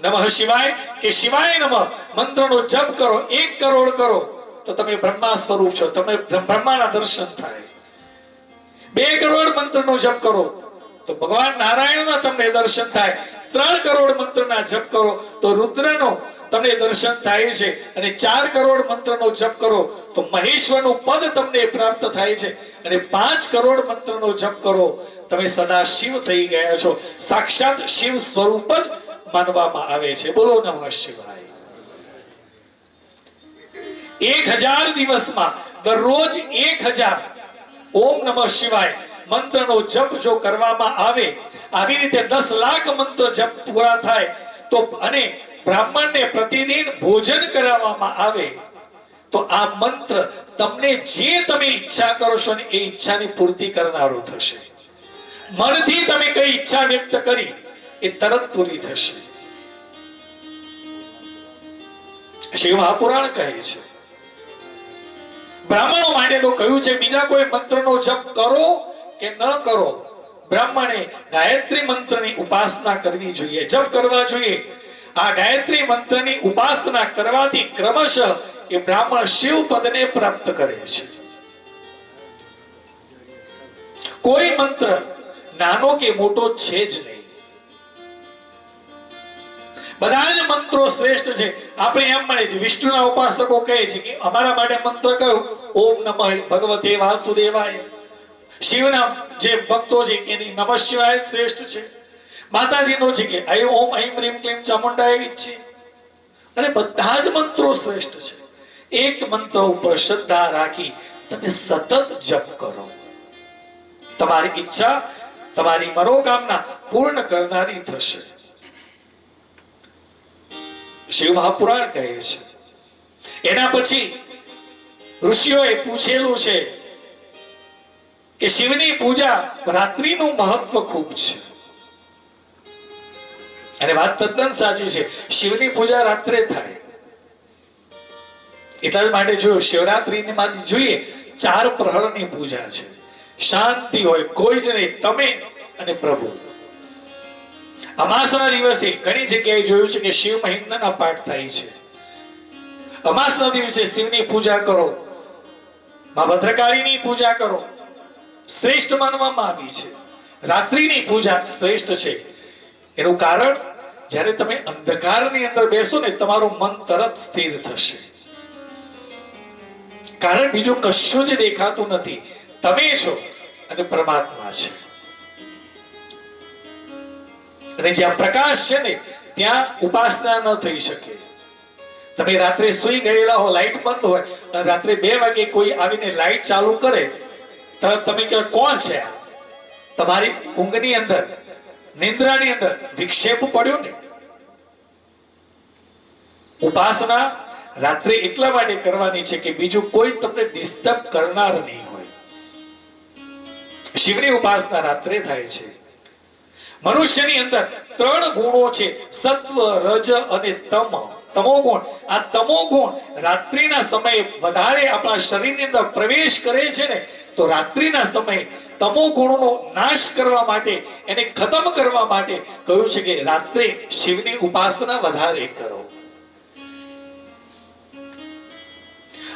નમઃ શિવાય કે શિવાય નમઃ મંત્રનો જપ કરો, 1 કરોડ કરો તો તમે બ્રહ્મા સ્વરૂપ છો, તમે બ્રહ્માના દર્શન થાય. 2 કરોડ મંત્રનો જપ કરો તો ભગવાન નારાયણના તમને દર્શન થાય. 3 કરોડ મંત્રના જપ કરો તો રુદ્રનો તમને દર્શન થાય છે. અને 4 કરોડ મંત્રનો જપ કરો તો મહેશ્વરનું પદ તમને પ્રાપ્ત થાય છે. અને 5 કરોડ મંત્રનો જપ કરો, તમે સદા શિવ થઈ ગયા છો. સાક્ષાત શિવ સ્વરૂપ જ માનવામાં આવે છે. બોલો નમઃ શિવાય. 1000 દિવસમાં દરરોજ 1000 ઓમ નમઃ શિવાય મંત્રનો જપ જો કરવામાં આવે, આવી રીતે 10 લાખ મંત્ર જપ પૂરા થાય તો, અને બ્રાહ્મણને પ્રતિદિન ભોજન કરાવવામાં આવે તો આ મંત્ર તમને જે તમે ઈચ્છા કરો છો ને એ ઈચ્છાની પૂર્તિ કરનારો થશે. મનથી તમે કઈ ઈચ્છા વ્યક્ત કરી એ તરત પૂરી થશે. શિવ મહાપુરાણ કહે છે બ્રાહ્મણો માટે તો કહ્યું છે બીજા કોઈ મંત્રનો જપ કરો કે ન કરો, બ્રાહ્મણે ગાયત્રી મંત્રની ઉપાસના કરવી જોઈએ, જપ કરવા જોઈએ. આ ગાયત્રી મંત્રની ઉપાસના કરવાથી ક્રમશઃ એ બ્રાહ્મણ શિવ પદને પ્રાપ્ત કરે છે. કોઈ મંત્ર નાનો કે મોટો છે જ નહીં, બધા જ મંત્રો શ્રેષ્ઠ છે. આપણે એમ મળે છે, વિષ્ણુના ઉપાસકો કહે છે કે અમારા માટે મંત્ર કયો? ઓમ નમઃ ભગવતે વાસુદેવાય. શિવના જે ભક્તો છે કે નમઃ શિવાય શ્રેષ્ઠ છે. માતાજીનો છે કે ઓમ ઐમ રીમ ક્લીમ ચામુંડાય વિચ્છી. અને બધા જ મંત્રો શ્રેષ્ઠ છે. એક મંત્ર ઉપર શ્રદ્ધા રાખી તમે સતત જપ કરો, તમારી ઈચ્છા, તમારી મનોકામના પૂર્ણ કરનારી થશે. શિવ મહાપુરાણ કહે છે. એના પછી ઋષિઓએ પૂછેલું છે કે શિવની પૂજા રાત્રિનું મહત્વ ખૂબ છે. અને વાત તદ્દન સાચી છે. શિવની પૂજા રાત્રે થાય. એટલા માટે જો શિવરાત્રીની માં જોઈએ 4 પ્રહરની પૂજા છે. શાંતિ હોય, કોઈ જ નહીં, તમે અને પ્રભુ. અમાસના દિવસે ઘણી જગ્યાએ જોયું છે કે શિવ મહિમ્નના પાઠ થાય છે. અમાસના દિવસે શિવની પૂજા કરો, માં ભદ્રકાળીની પૂજા કરો, શ્રેષ્ઠ માનવામાં આવી છે. રાત્રિની પૂજા શ્રેષ્ઠ છે. એનું કારણ, જ્યારે તમે અંધકારની અંદર બેસો ને તમારું મન તરત સ્થિર થશે. કારણ બીજું કશું જ દેખાતું નથી, તમે છો અને પરમાત્મા છે. અને જ્યાં પ્રકાશ છે ને ત્યાં ઉપાસના ન થઈ શકે. તમે રાત્રે સૂઈ ગયેલા હો, લાઈટ બંધ હોય, અને રાત્રે 2 વાગે કોઈ આવીને લાઈટ ચાલુ કરે, તરત તમે કહો કોણ છે આ? તમારી ઊંઘની અંદર, નિંદ્રાની અંદર વિક્ષેપ પડ્યો ને. ઉપાસના રાત્રે એટલા માટે કરવાની છે કે બીજું કોઈ તમને ડિસ્ટર્બ કરનાર નહીં હોય. શિવની ઉપાસના રાત્રે થાય છે. મનુષ્યની અંદર 3 ગુણો છે, સત્વ, રજ અને તમ. તમો ગુણ. આ તમો ગુણ રાત્રિના સમયે વધારે આપણા શરીરની અંદર પ્રવેશ કરે છે ને, તો રાત્રિના સમયે તમો ગુણનો નાશ કરવા માટે, એને ખતમ કરવા માટે કહ્યું છે કે રાત્રે શિવની ઉપાસના વધારે કરો.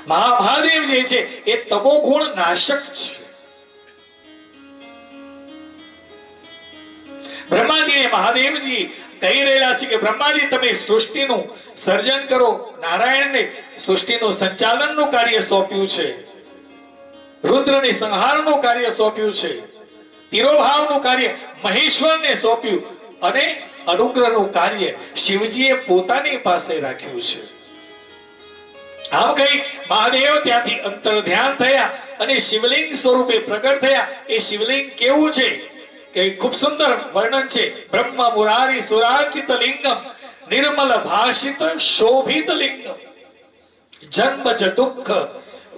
મહાદેવ જે છે એ તમો ગુણ નાશક છે. બ્રહ્માજી અને મહાદેવજી કહી રહેલા છે કે બ્રહ્માજી તમે સૃષ્ટિનું સર્જન કરો, નારાયણને સૃષ્ટિનું સંચાલનનું કાર્ય સોંપ્યું છે, રુદ્રને સંહારનું કાર્ય સોંપ્યું છે, તિરોભાવનું કાર્ય મહેશ્વરને સોંપ્યું અને અનુગ્રહનું કાર્ય શિવજીએ પોતાની પાસે રાખ્યું છે. આમ કહી મહાદેવ ત્યાંથી અંતર ધ્યાન થયા અને શિવલિંગ સ્વરૂપે પ્રગટ થયા. એ શિવલિંગ કેવું છે કે ખૂબ સુંદર વર્ણન છે. બ્રહ્મ મુરારી સુરાર્ચિત લિંગમ નિર્મલ ભાષિત શોભિત લિંગમ જન્મ ચ દુઃખ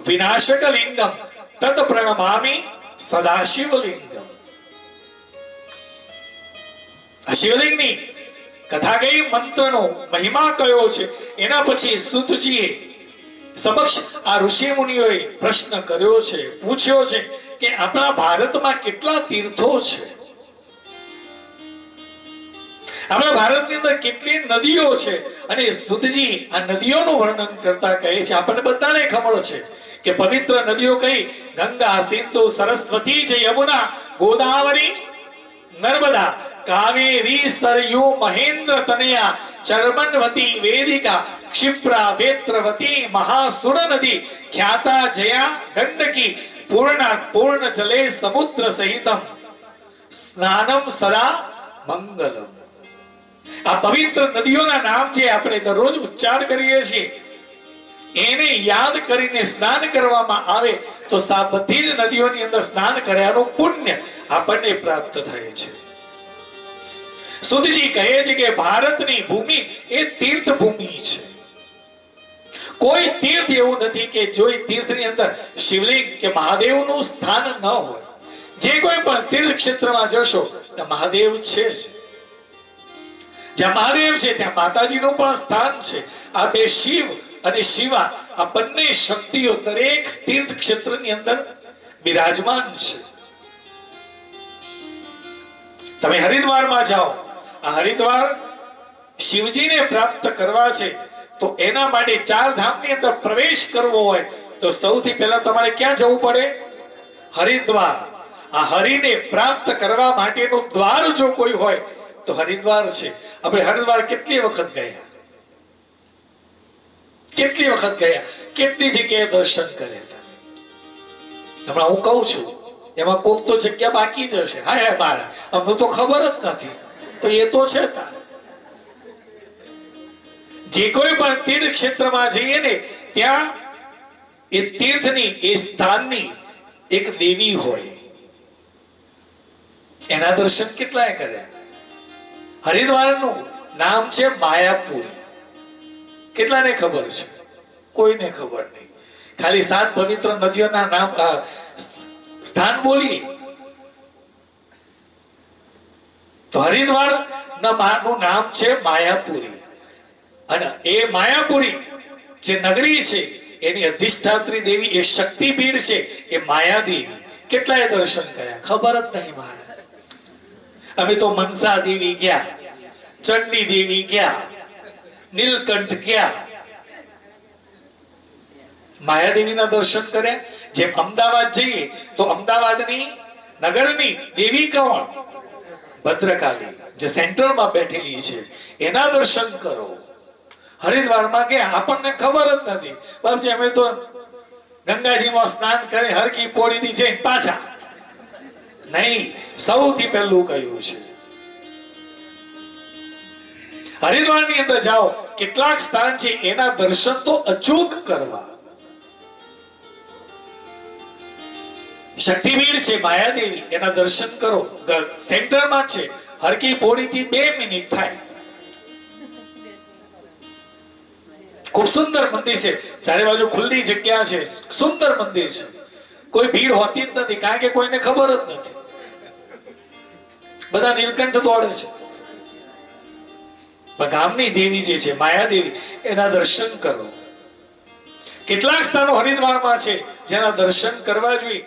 વિનાશક લિંગમ તત પ્રણમામિ સદાશિવ લિંગમ. આ શિવલિંગની કથા ગઈ, મંત્રનો મહિમા કયો છે. એના પછી સૂતજીએ સમક્ષ આ ઋષિ મુનિઓએ પ્રશ્ન કર્યો છે, પૂછ્યો છે કે આપણા ભારતમાં કેટલા તીર્થો છે, આપણા ભારતની અંદર કેટલી નદીઓ છે. અને સૂતજી આ નદીઓનું વર્ણન કરતા કહે છે, આપણને બધાને ખબર છે કે પવિત્ર નદીઓ કઈ ગંગા, સિંધુ, સરસ્વતી છે, યમુના, ગોદાવરી, નર્મદા, કાવેરી, સરયુ, મહેન્દ્ર તનયા, ચર્મણવતી, વેદિકા, ક્ષિપ્રા, વેત્રવતી, મહાસુર નદી, ખ્યાતા, જયા, ગંડકી, પૂર્ણા, પૂર્ણ જલે સમુદ્ર સહિતમ સ્નાનમ સદા મંગલમ. આ પવિત્ર નદીઓના નામ જે આપણે દરરોજ ઉચ્ચાર કરીએ છીએ, એને યાદ કરીને સ્નાન કરવામાં આવે તો આ બધી જ નદીઓની અંદર સ્નાન કર્યાનું પુણ્ય આપણને પ્રાપ્ત થાય છે. સુધજી કહે છે કે ભારતની ભૂમિ એ તીર્થ ભૂમિ છે. કોઈ તીર્થ એવું નથી કે જો તીર્થની અંદર શિવલિંગ કે મહાદેવનું સ્થાન ન હોય. જે કોઈ પણ તીર્થ ક્ષેત્રમાં જશો ત્યાં મહાદેવ છે જ. જ્યાં મહાદેવ છે ત્યાં માતાજીનું પણ સ્થાન છે. આ બે શિવ અને શિવા, આ બંને શક્તિઓ દરેક તીર્થ ક્ષેત્રની અંદર બિરાજમાન છે. તમે હરિદ્વારમાં જાઓ, આ હરિદ્વાર શિવજીને પ્રાપ્ત કરવા છે તો એના માટે 4 ધામની અંદર પ્રવેશ કરવો હોય તો સૌથી પહેલા તમારે ક્યાં જવું પડે? હરિદ્વાર. આ હરિને પ્રાપ્ત કરવા માટેનું દ્વાર જો કોઈ હોય તો હરિદ્વાર છે. આપણે હરિદ્વાર કેટલી વખત ગયા, કેટલી વખત ગયા, કેટલી જગ્યાએ દર્શન કર્યા. હમણાં હું કહું છું એમાં કોક તો જગ્યા બાકી જ હશે. હાય હાય મારા, અમને તો ખબર જ નથી. તો એ તો છે તારે. જે કોઈ પણ તીર્થ ક્ષેત્રમાં જઈએ ને ત્યાં એ તીર્થની, એ સ્થાનની એક દેવી હોય, એના દર્શન કેટલાય કર્યા. હરિદ્વારનું નામ છે માયાપુરી. કેટલાને ખબર છે? કોઈને ખબર નહીં. ખાલી 7 પવિત્ર નદીઓના નામ સ્થાન બોલી તો હરિદ્વાર નું નામ છે માયાપુરી. અને એ માયાપુરી જે નગરી છે એની અધિષ્ઠાત્રી દેવી, એ શક્તિપીઠ છે, એ માયાદેવી. કેટલાય દર્શન કર્યા ખબર જ નહીં મહારાજ. અમે તો મનસા દેવી ગયા, ચંડી દેવી ગયા, નીલકંઠ ગયા, માયાદેવીના દર્શન કર્યા. જેમ અમદાવાદ જઈએ તો અમદાવાદની નગરની દેવી કોણ? ભદ્રકાલી, જે સેન્ટરમાં બેઠેલી છે, એના દર્શન કરો. હરિદ્વારમાં ગયા, આપણને ખબર જ નથી. બાપજી અમે તો ગંગાજીમાં સ્નાન કરી હરકી પોળીથી જઈને પાછા. નહીં, સૌથી પહેલું કહ્યું છે હરિદ્વારની અંદર જાઓ, કેટલાક સ્થાન છે એના દર્શન તો અચૂક કરવા. શક્તિપીઠ છે માયાદેવી, એના દર્શન કરો. સેન્ટરમાં છે, હરકી પોળીથી 2 મિનિટ થાય. ખૂબ સુંદર મંદિર છે, ચારે બાજુ ખુલ્લી જગ્યા છે, સુંદર મંદિર છે. કોઈ ભીડ હોતી જ નથી, કારણ કે કોઈને ખબર જ નથી. બધા નીલકંઠ દોડે છે. પણ ગામની દેવી જે છે માયાદેવી, એના દર્શન કરો. કેટલાક સ્થાનો હરિદ્વારમાં છે જેના દર્શન કરવા જોઈએ.